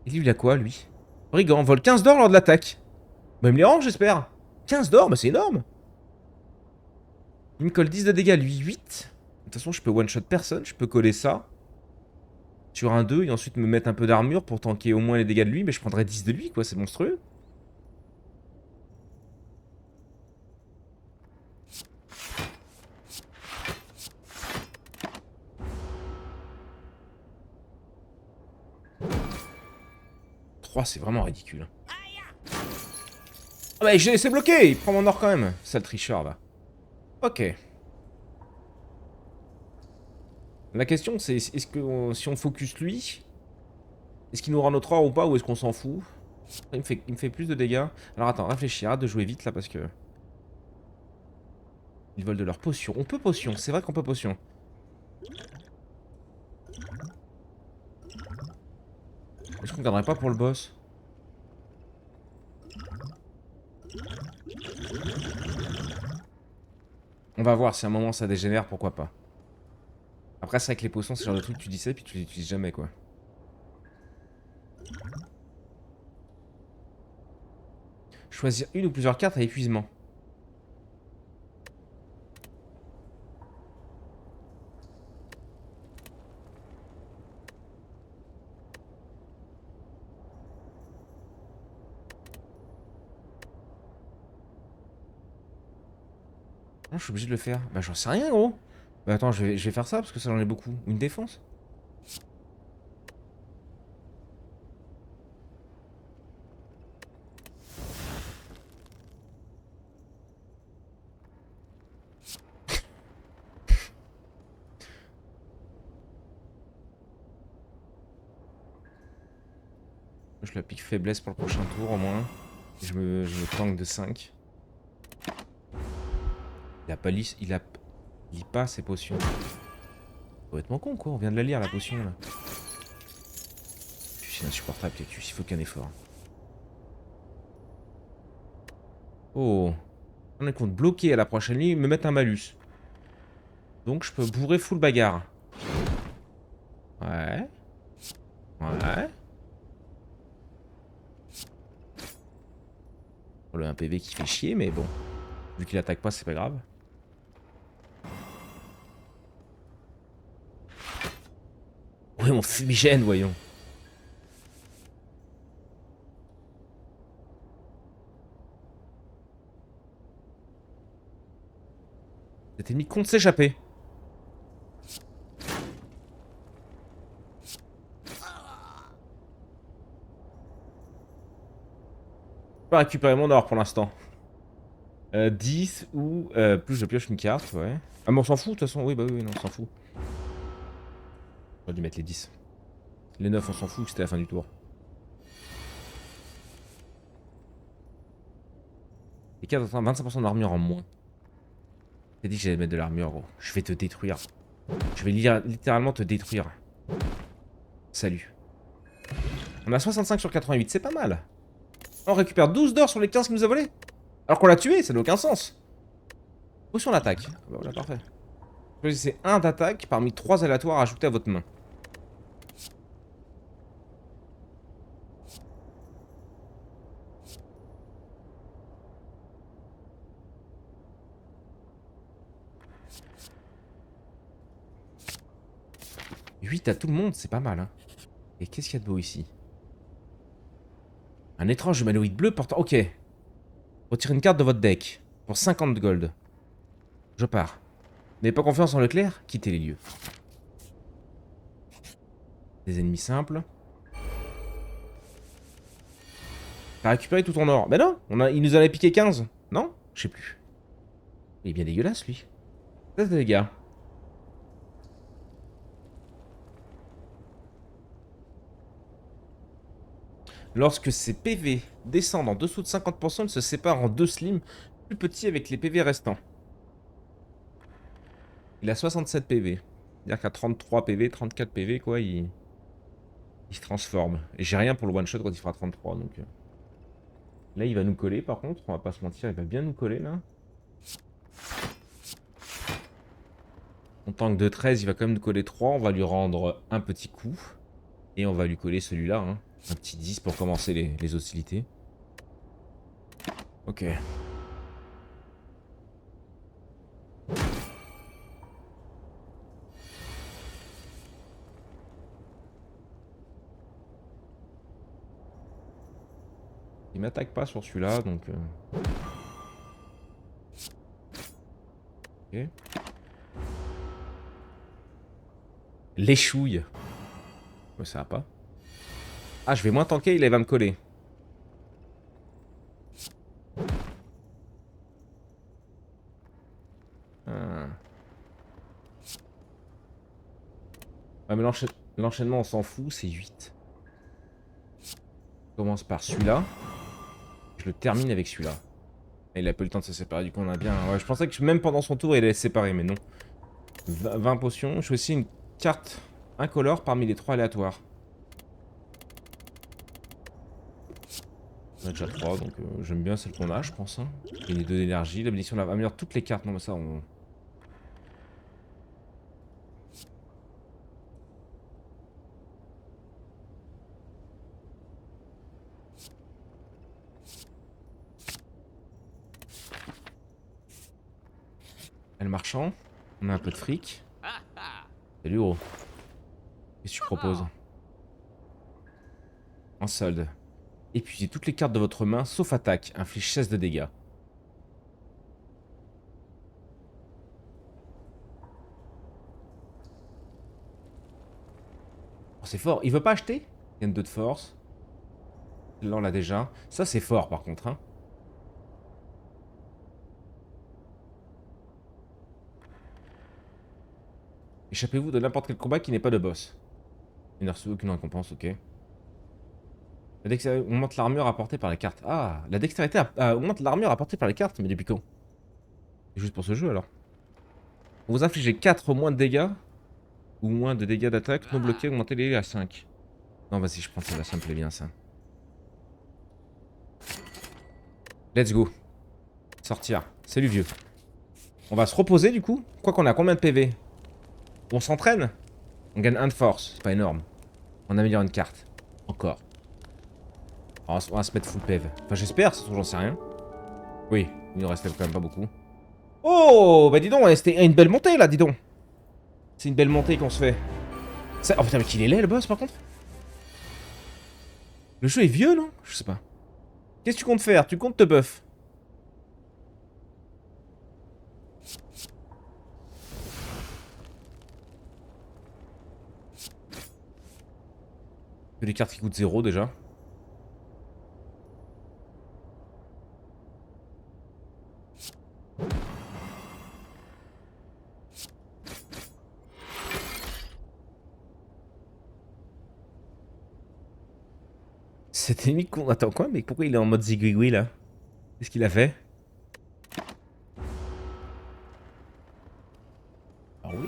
Et lui, il a quoi, lui? Brigand, vole 15 d'or lors de l'attaque. Bah, il me les rend, j'espère. 15 d'or, bah c'est énorme. Il me colle 10 de dégâts, lui 8. De toute façon, je peux one-shot personne. Je peux coller ça. sur un 2 et ensuite me mettre un peu d'armure pour tanker au moins les dégâts de lui, mais je prendrais 10 de lui, quoi, c'est monstrueux. C'est vraiment ridicule. Ah bah c'est bloqué. Il prend mon or quand même. Sale tricheur va. Ok. La question c'est est-ce que si on focus lui, est-ce qu'il nous rend notre or ou pas, ou est-ce qu'on s'en fout? Il me fait plus de dégâts. Alors attends, réfléchis, arrête de jouer vite là parce que... Ils volent de leur potion. On peut potion, c'est vrai qu'on peut potion. Est-ce qu'on garderait pas pour le boss? On va voir si à un moment ça dégénère, pourquoi pas. Après c'est vrai que les potions c'est le genre de truc tu dis ça et puis tu les utilises jamais quoi. Choisir une ou plusieurs cartes à épuisement. Non, je suis obligé de le faire. Bah j'en sais rien gros. Bah attends, je vais faire ça parce que ça j'en ai beaucoup. Une défense. Je la pique faiblesse pour le prochain tour au moins. Je me tank de 5. Il a pas lit pas ses potions. Complètement con quoi, on vient de la lire la potion là. C'est insupportable Cactus, il faut qu'un effort. Oh. On est compte bloquer à la prochaine ligne, me mettre un malus. Donc je peux bourrer full bagarre. Ouais. Ouais. Le 1 PV qui fait chier, mais bon. Vu qu'il attaque pas, c'est pas grave. Ouais, mon fumigène, voyons. Cet ennemi compte s'échapper. Je peux pas récupérer mon or pour l'instant. 10 ou plus je pioche une carte, ouais. Ah mais on s'en fout de toute façon, oui bah oui, non, on s'en fout. J'aurais dû mettre les 10. Les 9 on s'en fout, c'était la fin du tour. Les 4 25% d'armure en moins. J'ai dit que j'allais mettre de l'armure gros. Je vais te détruire. Je vais littéralement te détruire. Salut. On a 65 sur 88, c'est pas mal. On récupère 12 d'or sur les 15 qu'il nous a volés. Alors qu'on l'a tué, ça n'a aucun sens. Potion d'attaque. Ah bah voilà, parfait. Choisissez un d'attaque parmi 3 aléatoires ajoutés à votre main. « 8 à tout le monde, c'est pas mal, hein. Et qu'est-ce qu'il y a de beau ici? Un étrange humanoïde bleu portant... Ok. Retirez une carte de votre deck. Pour 50 de gold. Je pars. Vous n'avez pas confiance en Leclerc? Quittez les lieux. Des ennemis simples. T'as récupéré tout ton or. Ben non, il nous en a piqué 15. Non? Je sais plus. Il est bien dégueulasse, lui. 16 de dégâts. Lorsque ses PV descendent en dessous de 50%, il se sépare en 2 slims plus petits avec les PV restants. Il a 67 PV. C'est-à-dire qu'à 33 PV, 34 PV, quoi, il se transforme. Et j'ai rien pour le one-shot quand il fera 33, donc... Là, il va nous coller, par contre. On va pas se mentir, il va bien nous coller, là. En tant que de 13, il va quand même nous coller 3. On va lui rendre un petit coup. Et on va lui coller celui-là, hein. Un petit 10 pour commencer les hostilités. Ok. Il m'attaque pas sur celui-là, donc... Ok. L'échouille. Mais ça va pas. Ah, je vais moins tanker, il va me coller. Ah. Ouais, mais l'enchaînement, on s'en fout, c'est 8. Je commence par celui-là. Je le termine avec celui-là. Et il a pas eu le temps de se séparer, du coup on a bien... Ouais, je pensais que même pendant son tour, il allait se séparer, mais non. 20 potions. Je fais aussi une carte incolore parmi les 3 aléatoires. On a déjà 3, donc j'aime bien celle qu'on a, je pense. Hein. Gagner 2 d'énergie. La bénédiction améliore toutes les cartes. Non, mais ça, on... Le marchand. On a un peu de fric. Salut, gros. Qu'est-ce que tu proposes? En solde. Épuisez toutes les cartes de votre main, sauf attaque. Inflige 16 de dégâts. Oh, c'est fort. Il veut pas acheter? Gagne 2 de force. Là, on l'a déjà. Ça, c'est fort, par contre. Hein. Échappez-vous de n'importe quel combat qui n'est pas de boss. Une reçu aucune récompense, ok. La dextérité augmente l'armure apportée par la carte. Ah, la dextérité augmente l'armure apportée par les cartes, mais depuis quand? C'est juste pour ce jeu alors. Vous infligez 4 moins de dégâts, ou moins de dégâts d'attaque, non bloqués, augmentez les dégâts à 5. Non, vas-y, je prends ça, là, ça me plaît bien ça. Let's go. Sortir. Salut vieux. On va se reposer du coup. Quoi qu'on a combien de PV? On s'entraîne. On gagne 1 de force, c'est pas énorme. On améliore une carte. Encore. On va se mettre full PV. Enfin j'espère, ça se trouve j'en sais rien. Oui, il nous reste quand même pas beaucoup. Oh, bah dis donc, c'était une belle montée là, dis donc. C'est une belle montée qu'on se fait. Ça... Oh putain, mais qu'il est laid le boss par contre. Le jeu est vieux, non? Je sais pas. Qu'est-ce que tu comptes faire? Tu comptes te buff? Les cartes qui coûtent 0 déjà. C'était limite con. Attends, quoi? Mais pourquoi il est en mode zigouigoui là? Qu'est-ce qu'il a fait? Ah oui.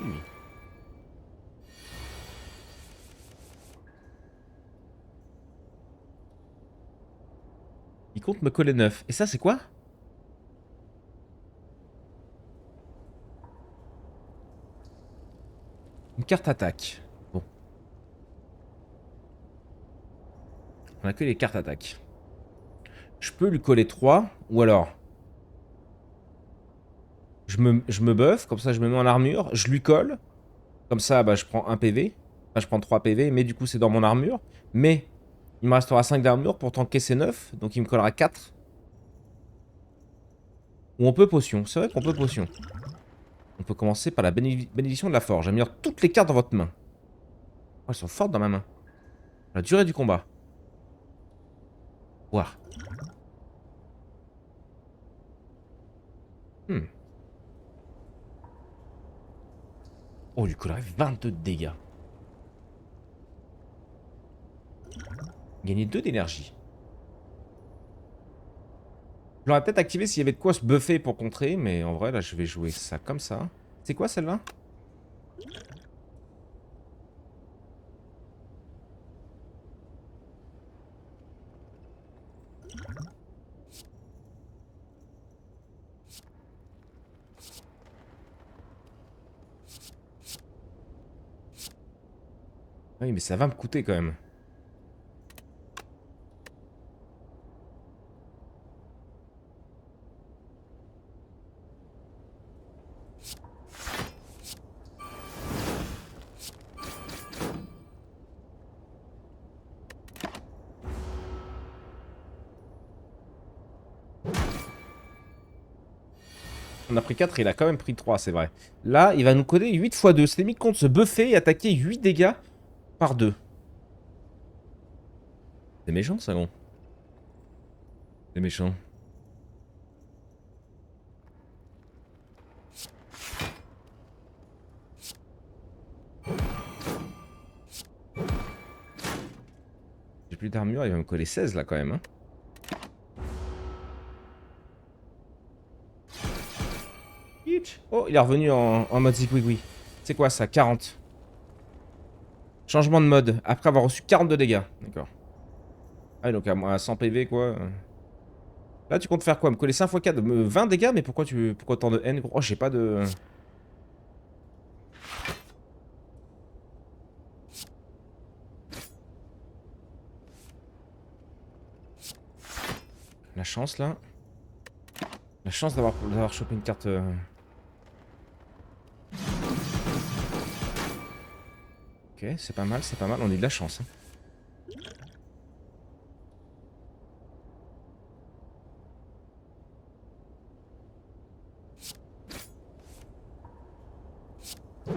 Il compte me coller 9. Et ça, c'est quoi? Une carte attaque. Bon. On a que les cartes attaque. Je peux lui coller 3. Ou alors... Je me buff. Comme ça, je me mets en armure. Je lui colle. Comme ça, bah, je prends 1 PV. Enfin, je prends 3 PV. Mais du coup, c'est dans mon armure. Mais... Il me restera 5 d'armure pour tanker ses 9. Donc il me collera 4. Ou on peut potion. C'est vrai qu'on peut potion. On peut commencer par la bénédiction de la forge. J'améliore toutes les cartes dans votre main. Oh, elles sont fortes dans ma main. La durée du combat. Voir. Hmm. Oh, du coup, il arrive 22 de dégâts. Gagner 2 d'énergie. Je l'aurais peut-être activé s'il y avait de quoi se buffer pour contrer, mais en vrai, là, je vais jouer ça comme ça. C'est quoi celle-là? Oui, mais ça va me coûter quand même. On a pris 4 et il a quand même pris 3, c'est vrai. Là, il va nous coder 8 x 2. C'est mis contre se buffer et attaquer 8 dégâts par 2. C'est méchant, ça, gros. C'est méchant. J'ai plus d'armure, il va me coller 16 là quand même. Hein. Oh, il est revenu en mode zigouigoui. C'est quoi ça? 40. Changement de mode, après avoir reçu 42 dégâts. D'accord. Ah, donc à 100 PV quoi. Là, tu comptes faire quoi? Me coller 5 x 4, 20 dégâts? Mais pourquoi tant de haine, gros? Oh, j'ai pas de... La chance, là. La chance d'avoir chopé une carte... Ok, c'est pas mal, c'est pas mal. On a de la chance. Hein.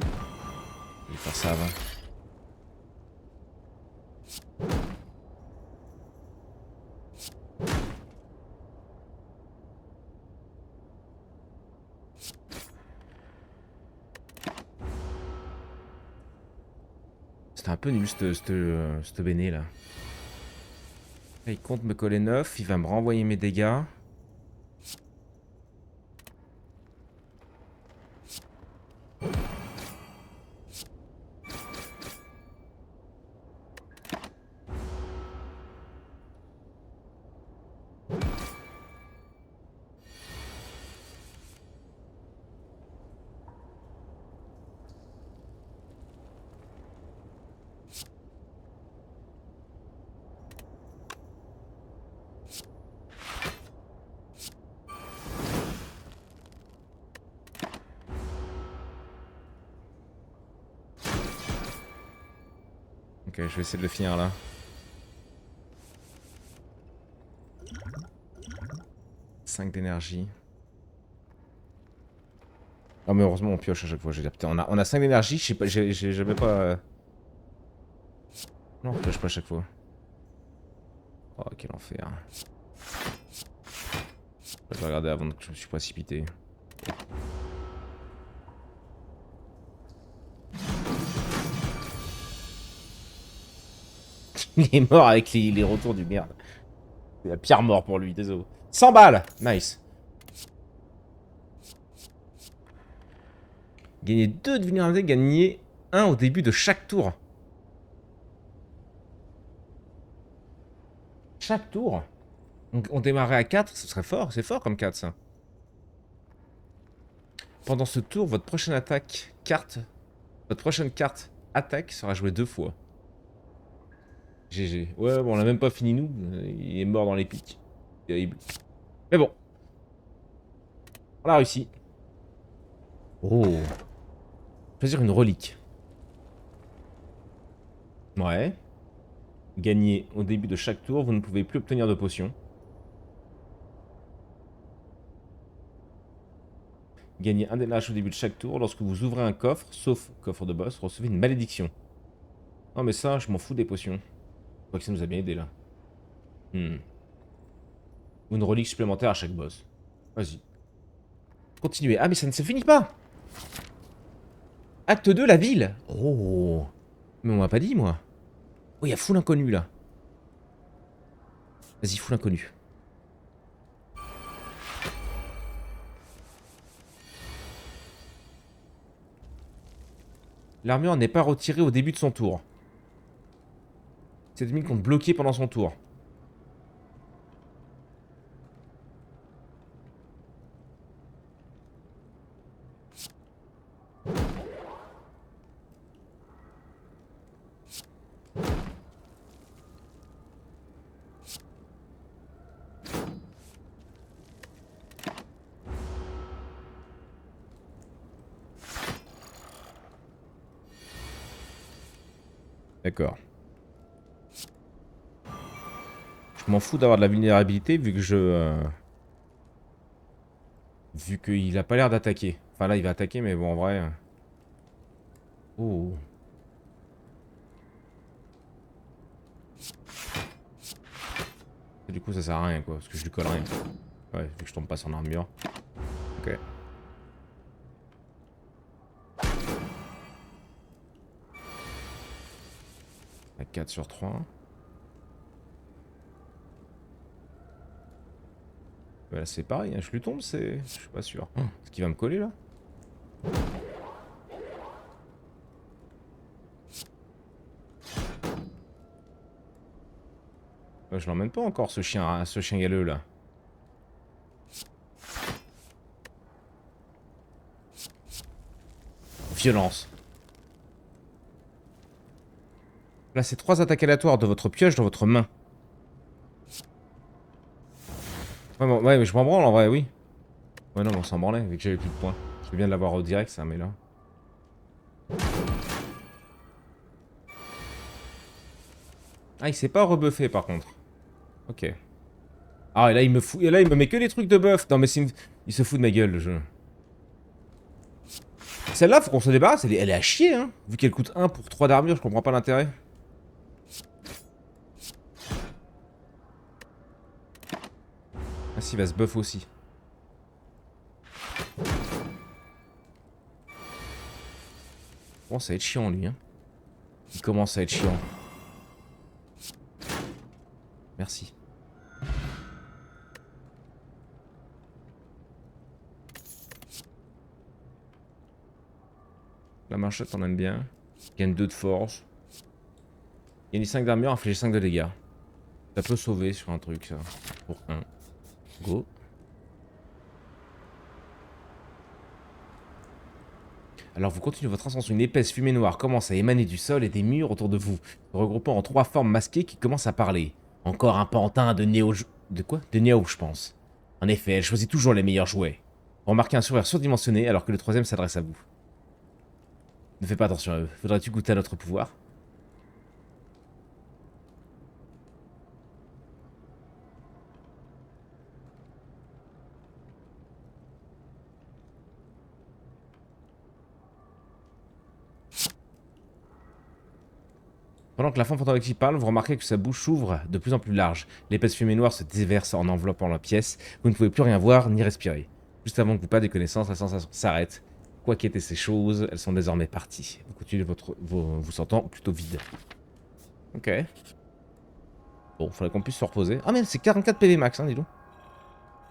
Je vais faire ça avant. C'était un peu nul, cette béné, là. Là, il compte me coller 9, il va me renvoyer mes dégâts. Ok, je vais essayer de le finir, là. 5 d'énergie. Ah mais heureusement on pioche à chaque fois, je veux dire, putain, on a 5 d'énergie, je sais pas, j'avais pas... Non, on pioche pas à chaque fois. Oh, quel enfer. Je vais regarder avant que je me suis précipité. Il est mort avec les retours du merde. C'est la pire mort pour lui, désolé. 100 balles. Nice. Gagner 2 de vulnérabilité, gagner 1 au début de chaque tour. Chaque tour. On démarrait à 4, ce serait fort, c'est fort comme 4 ça. Pendant ce tour, votre prochaine carte attaque sera jouée 2 fois. GG. Ouais, bon, on a même pas fini nous. Il est mort dans les pics. Terrible. Mais bon. On a réussi. Oh. Choisir une relique. Ouais. Gagner au début de chaque tour, vous ne pouvez plus obtenir de potions. Gagnez un DNH au début de chaque tour. Lorsque vous ouvrez un coffre, sauf coffre de boss, recevez une malédiction. Non mais ça, je m'en fous des potions. Je crois que ça nous a bien aidé là. Ou une relique supplémentaire à chaque boss. Vas-y. Continuez. Ah mais ça ne se finit pas. Acte 2, la ville. Oh. Mais on m'a pas dit moi. Oh, il y a full inconnu là. Vas-y, full inconnu. L'armure n'est pas retirée au début de son tour. Cet ennemi compte bloquer pendant son tour. D'accord. Je m'en fous d'avoir de la vulnérabilité vu que je... Vu qu'il a pas l'air d'attaquer. Enfin là, il va attaquer, mais bon, en vrai... Oh. Du coup, ça sert à rien, quoi, parce que je lui colle rien. Ouais, vu que je tombe pas son armure. Ok. À 4 sur 3. Bah, là, c'est pareil, hein, je lui tombe, c'est... Je suis pas sûr. Est-ce qu'il va me coller, là? Bah, je l'emmène pas encore, ce chien galeux, là. Violence. Placez 3 attaques aléatoires de votre pioche dans votre main. Ouais, bon, ouais, mais je m'en branle, en vrai, oui. Ouais, non, mais on s'en branlait, vu que j'avais plus de points. Je viens de l'avoir au direct, ça, mais là... Ah, il s'est pas rebuffé, par contre. Ok. Ah, et là, il me fout... Et là, il me met que des trucs de buff. Non, mais c'est il se fout de ma gueule, le jeu. Celle-là, faut qu'on se débarrasse. Elle est à chier, hein. Vu qu'elle coûte 1 pour 3 d'armure, je comprends pas l'intérêt. Ah si, il va se buff aussi. Bon, ça va être chiant, lui, hein. Il commence à être chiant. Merci. La marchette, on aime bien. Gagne 2 de force. Gagne 5 d'armure, inflige 5 de dégâts. Ça peut sauver sur un truc, ça. Pour 1. Go. Alors vous continuez votre ascension. Une épaisse fumée noire commence à émaner du sol et des murs autour de vous, se regroupant en 3 formes masquées qui commencent à parler. Encore un pantin de Néo... De quoi? De Néo, je pense. En effet, elle choisit toujours les meilleurs jouets. Vous remarquez un sourire surdimensionné alors que le troisième s'adresse à vous. Ne fais pas attention à eux. Faudrait-tu goûter à notre pouvoir? Pendant que la femme fantasmatique parle, vous remarquez que sa bouche s'ouvre de plus en plus large. L'épaisse fumée noire se déverse en enveloppant la pièce. Vous ne pouvez plus rien voir ni respirer. Juste avant que vous perdiez connaissance, la sensation s'arrête. Quoi qu'étaient ces choses, elles sont désormais parties. Vous continuez vous sentant plutôt vide. Ok. Bon, faudrait qu'on puisse se reposer. Ah mais c'est 44 PV max, hein, dis donc.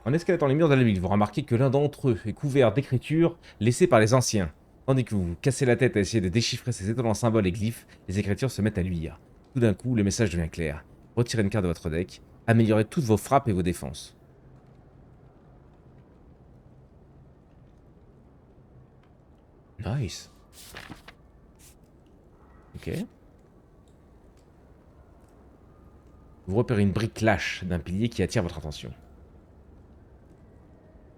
En escaladant les murs de la ville, vous remarquez que l'un d'entre eux est couvert d'écritures laissées par les anciens. Tandis que vous vous cassez la tête à essayer de déchiffrer ces étonnants symboles et glyphes, les écritures se mettent à luire. Tout d'un coup, le message devient clair. Retirez une carte de votre deck, améliorez toutes vos frappes et vos défenses. Nice. Ok. Vous repérez une brique lâche d'un pilier qui attire votre attention.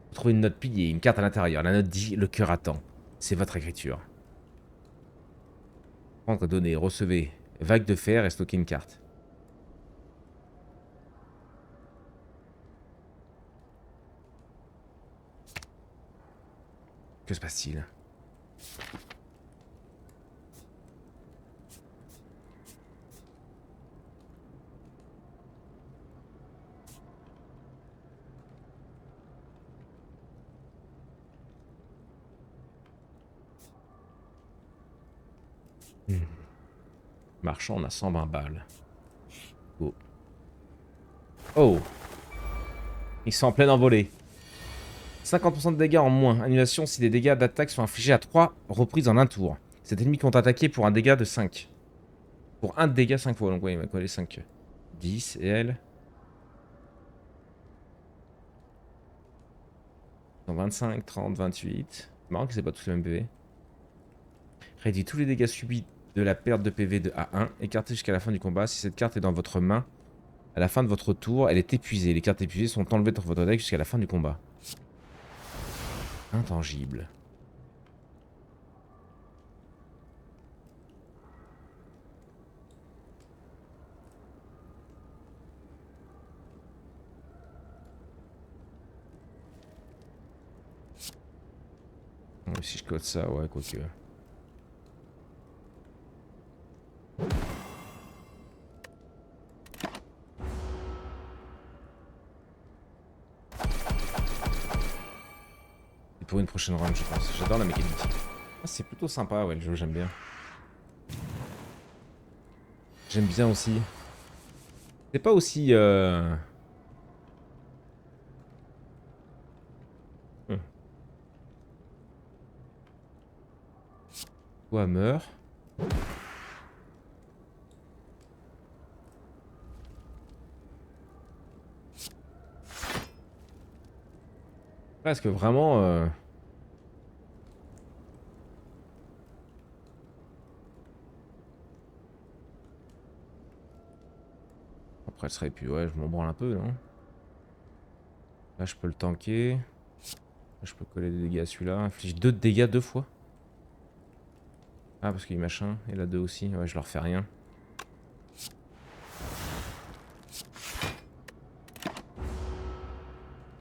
Vous trouvez une note pilier, une carte à l'intérieur. La note dit le cœur attend. C'est votre écriture. Prendre, donner, recevez. Vague de fer et stocker une carte. Que se passe-t-il? Marchand, on a 120 balles. Oh. Oh. Ils sont en pleine envolée. 50% de dégâts en moins. Annulation si des dégâts d'attaque sont infligés à 3 reprises en un tour. Cet ennemi compte attaquer pour un dégât de 5. Pour un dégât 5 fois. Donc ouais, il m'a collé 5. 10 et elle. 25, 30, 28. C'est marrant que c'est pas tous le même PV. Réduit tous les dégâts subis de la perte de PV de A1. Écartez jusqu'à la fin du combat. Si cette carte est dans votre main, à la fin de votre tour, elle est épuisée. Les cartes épuisées sont enlevées de votre deck jusqu'à la fin du combat. Intangible. si je code ça, ouais, quoique. Et pour une prochaine run, je pense. J'adore la mécanique. Ah, c'est plutôt sympa, ouais, le jeu, j'aime bien. J'aime bien aussi. C'est pas aussi... Toi, meurt. Est-ce que vraiment... Après, elle serait plus... Ouais, je m'en branle un peu, non? Là, je peux le tanker. Là, je peux coller des dégâts à celui-là. Inflige 2 de dégâts 2 fois. Ah, parce qu'il est machin. Et là, 2 aussi. Ouais, je leur fais rien.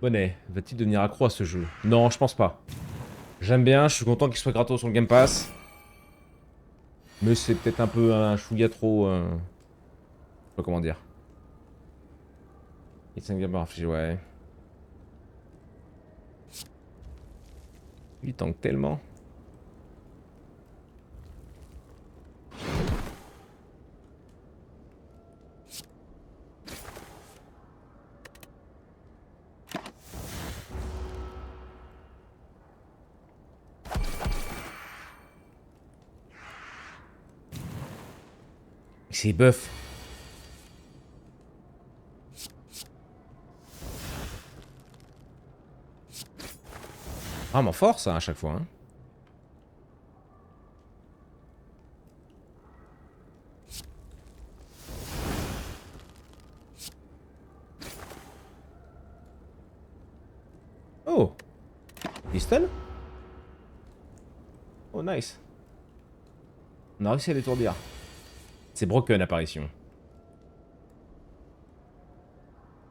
Bonnet, va-t-il devenir accro à ce jeu? Non, je pense pas. J'aime bien, je suis content qu'il soit gratos sur le Game Pass. Mais c'est peut-être un peu un chouïa trop... Je sais pas comment dire. Il 5 gamers infligés, ouais. Il tank tellement. C'est buff. Vraiment fort ça à chaque fois. Hein. Oh, Pistol. Oh nice. On a réussi à l'étourdir. C'est broken apparition.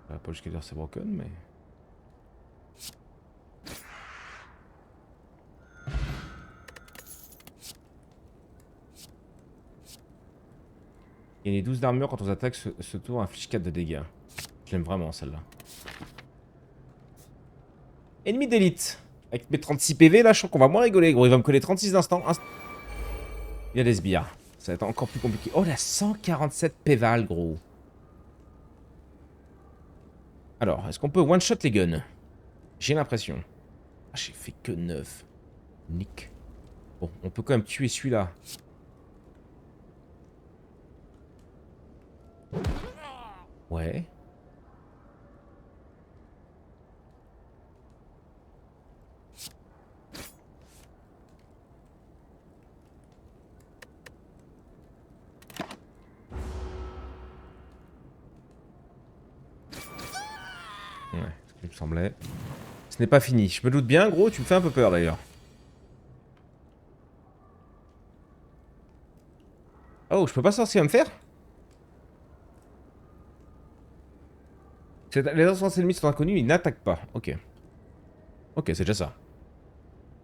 Pas jusqu'à dire c'est broken mais... Gagner 12 d'armure quand on attaque ce tour inflige 4 de dégâts. Je l'aime vraiment celle-là. Ennemi d'élite. Avec mes 36 PV là, je sens qu'on va moins rigoler gros. Il va me coller 36 d'instant. Il y a des sbires. Ça va être encore plus compliqué. Oh la 147 péval gros. Alors, est-ce qu'on peut one-shot les guns? J'ai l'impression. Ah, j'ai fait que 9. Nick. Bon, on peut quand même tuer celui-là. Ouais. Ouais, ce qui me semblait. Ce n'est pas fini. Je me doute bien, gros, tu me fais un peu peur d'ailleurs. Oh, je peux pas savoir ce qu'il va me faire? Les instances ennemies sont inconnues, ils n'attaquent pas. Ok. Ok, c'est déjà ça.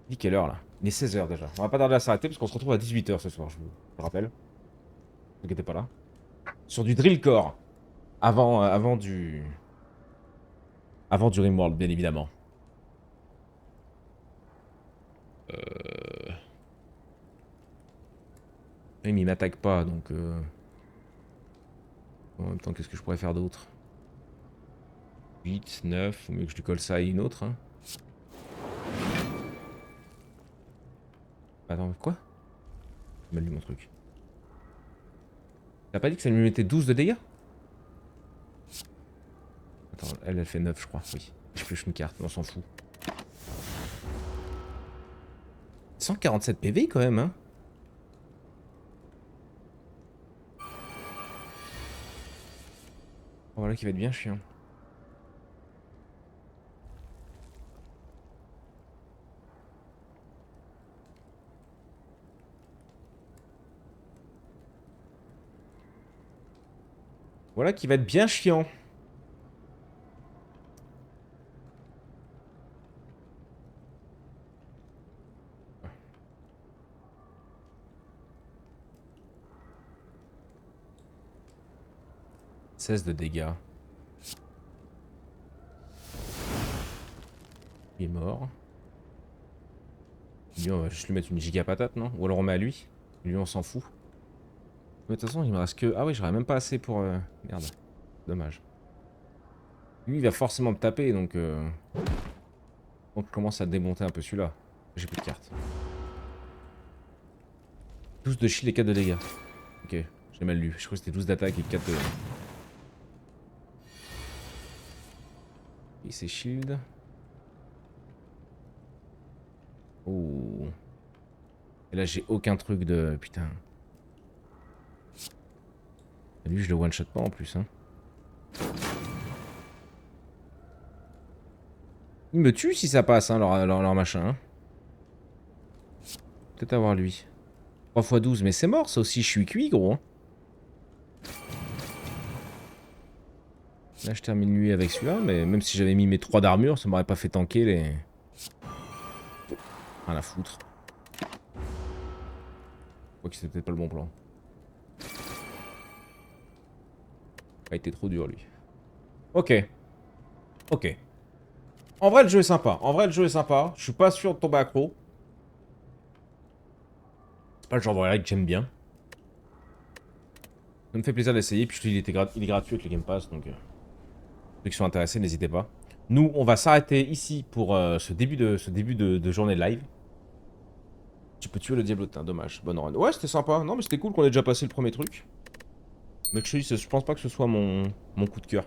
Il dit quelle heure là? Il est 16 h déjà. On va pas tarder à s'arrêter parce qu'on se retrouve à 18 h ce soir, je vous le rappelle. Ne vous inquiétez pas là. Sur du drill core. Avant du... Avant du Rimworld, bien évidemment. Oui, mais il m'attaque pas, donc... En même temps, qu'est-ce que je pourrais faire d'autre? 8, 9, faut mieux que je lui colle ça à une autre. Hein. Attends, quoi? J'ai mal lu mon truc. T'as pas dit que ça lui mettait 12 de dégâts? Attends, elle fait 9, je crois, oui. Je pioche une carte, on s'en fout. 147 PV quand même, hein. Oh, voilà qui va être bien chiant. Voilà qui va être bien chiant. 16 de dégâts. Il est mort. Lui, on va juste lui mettre une giga patate, non? Ou alors on met à lui. Lui, on s'en fout. Mais de toute façon, il me reste que... Ah oui, j'aurais même pas assez pour... Merde. Dommage. Lui, il va forcément me taper, donc... Donc je commence à démonter un peu celui-là. J'ai plus de cartes. 12 de shield et 4 de dégâts. Ok, j'ai mal lu. Je crois que c'était 12 d'attaque et 4 de... Et c'est shield. Oh. Et là, j'ai aucun truc de... Putain. Et lui, je le one-shot pas en plus, hein. Il me tue si ça passe, hein, leur machin. Hein. Peut-être avoir lui. 3 x 12, mais c'est mort, ça aussi, je suis cuit, gros. Hein. Là, je termine lui avec celui-là, mais même si j'avais mis mes 3 d'armure, ça m'aurait pas fait tanker les... Rien à foutre. Je crois que c'était peut-être pas le bon plan. Il a été trop dur, lui. Ok. Ok. En vrai, le jeu est sympa. En vrai, le jeu est sympa. Je suis pas sûr de tomber accro. C'est pas le genre de règle que j'aime bien. Ça me fait plaisir d'essayer. Puis je te dis, il est gratuit avec le Game Pass. Donc, ceux qui sont intéressés, n'hésitez pas. Nous, on va s'arrêter ici pour ce début de journée live. Tu peux tuer le diablotin, dommage. Bonne run. Ouais, c'était sympa. Non, mais c'était cool qu'on ait déjà passé le premier truc. Mais je pense pas que ce soit mon coup de cœur.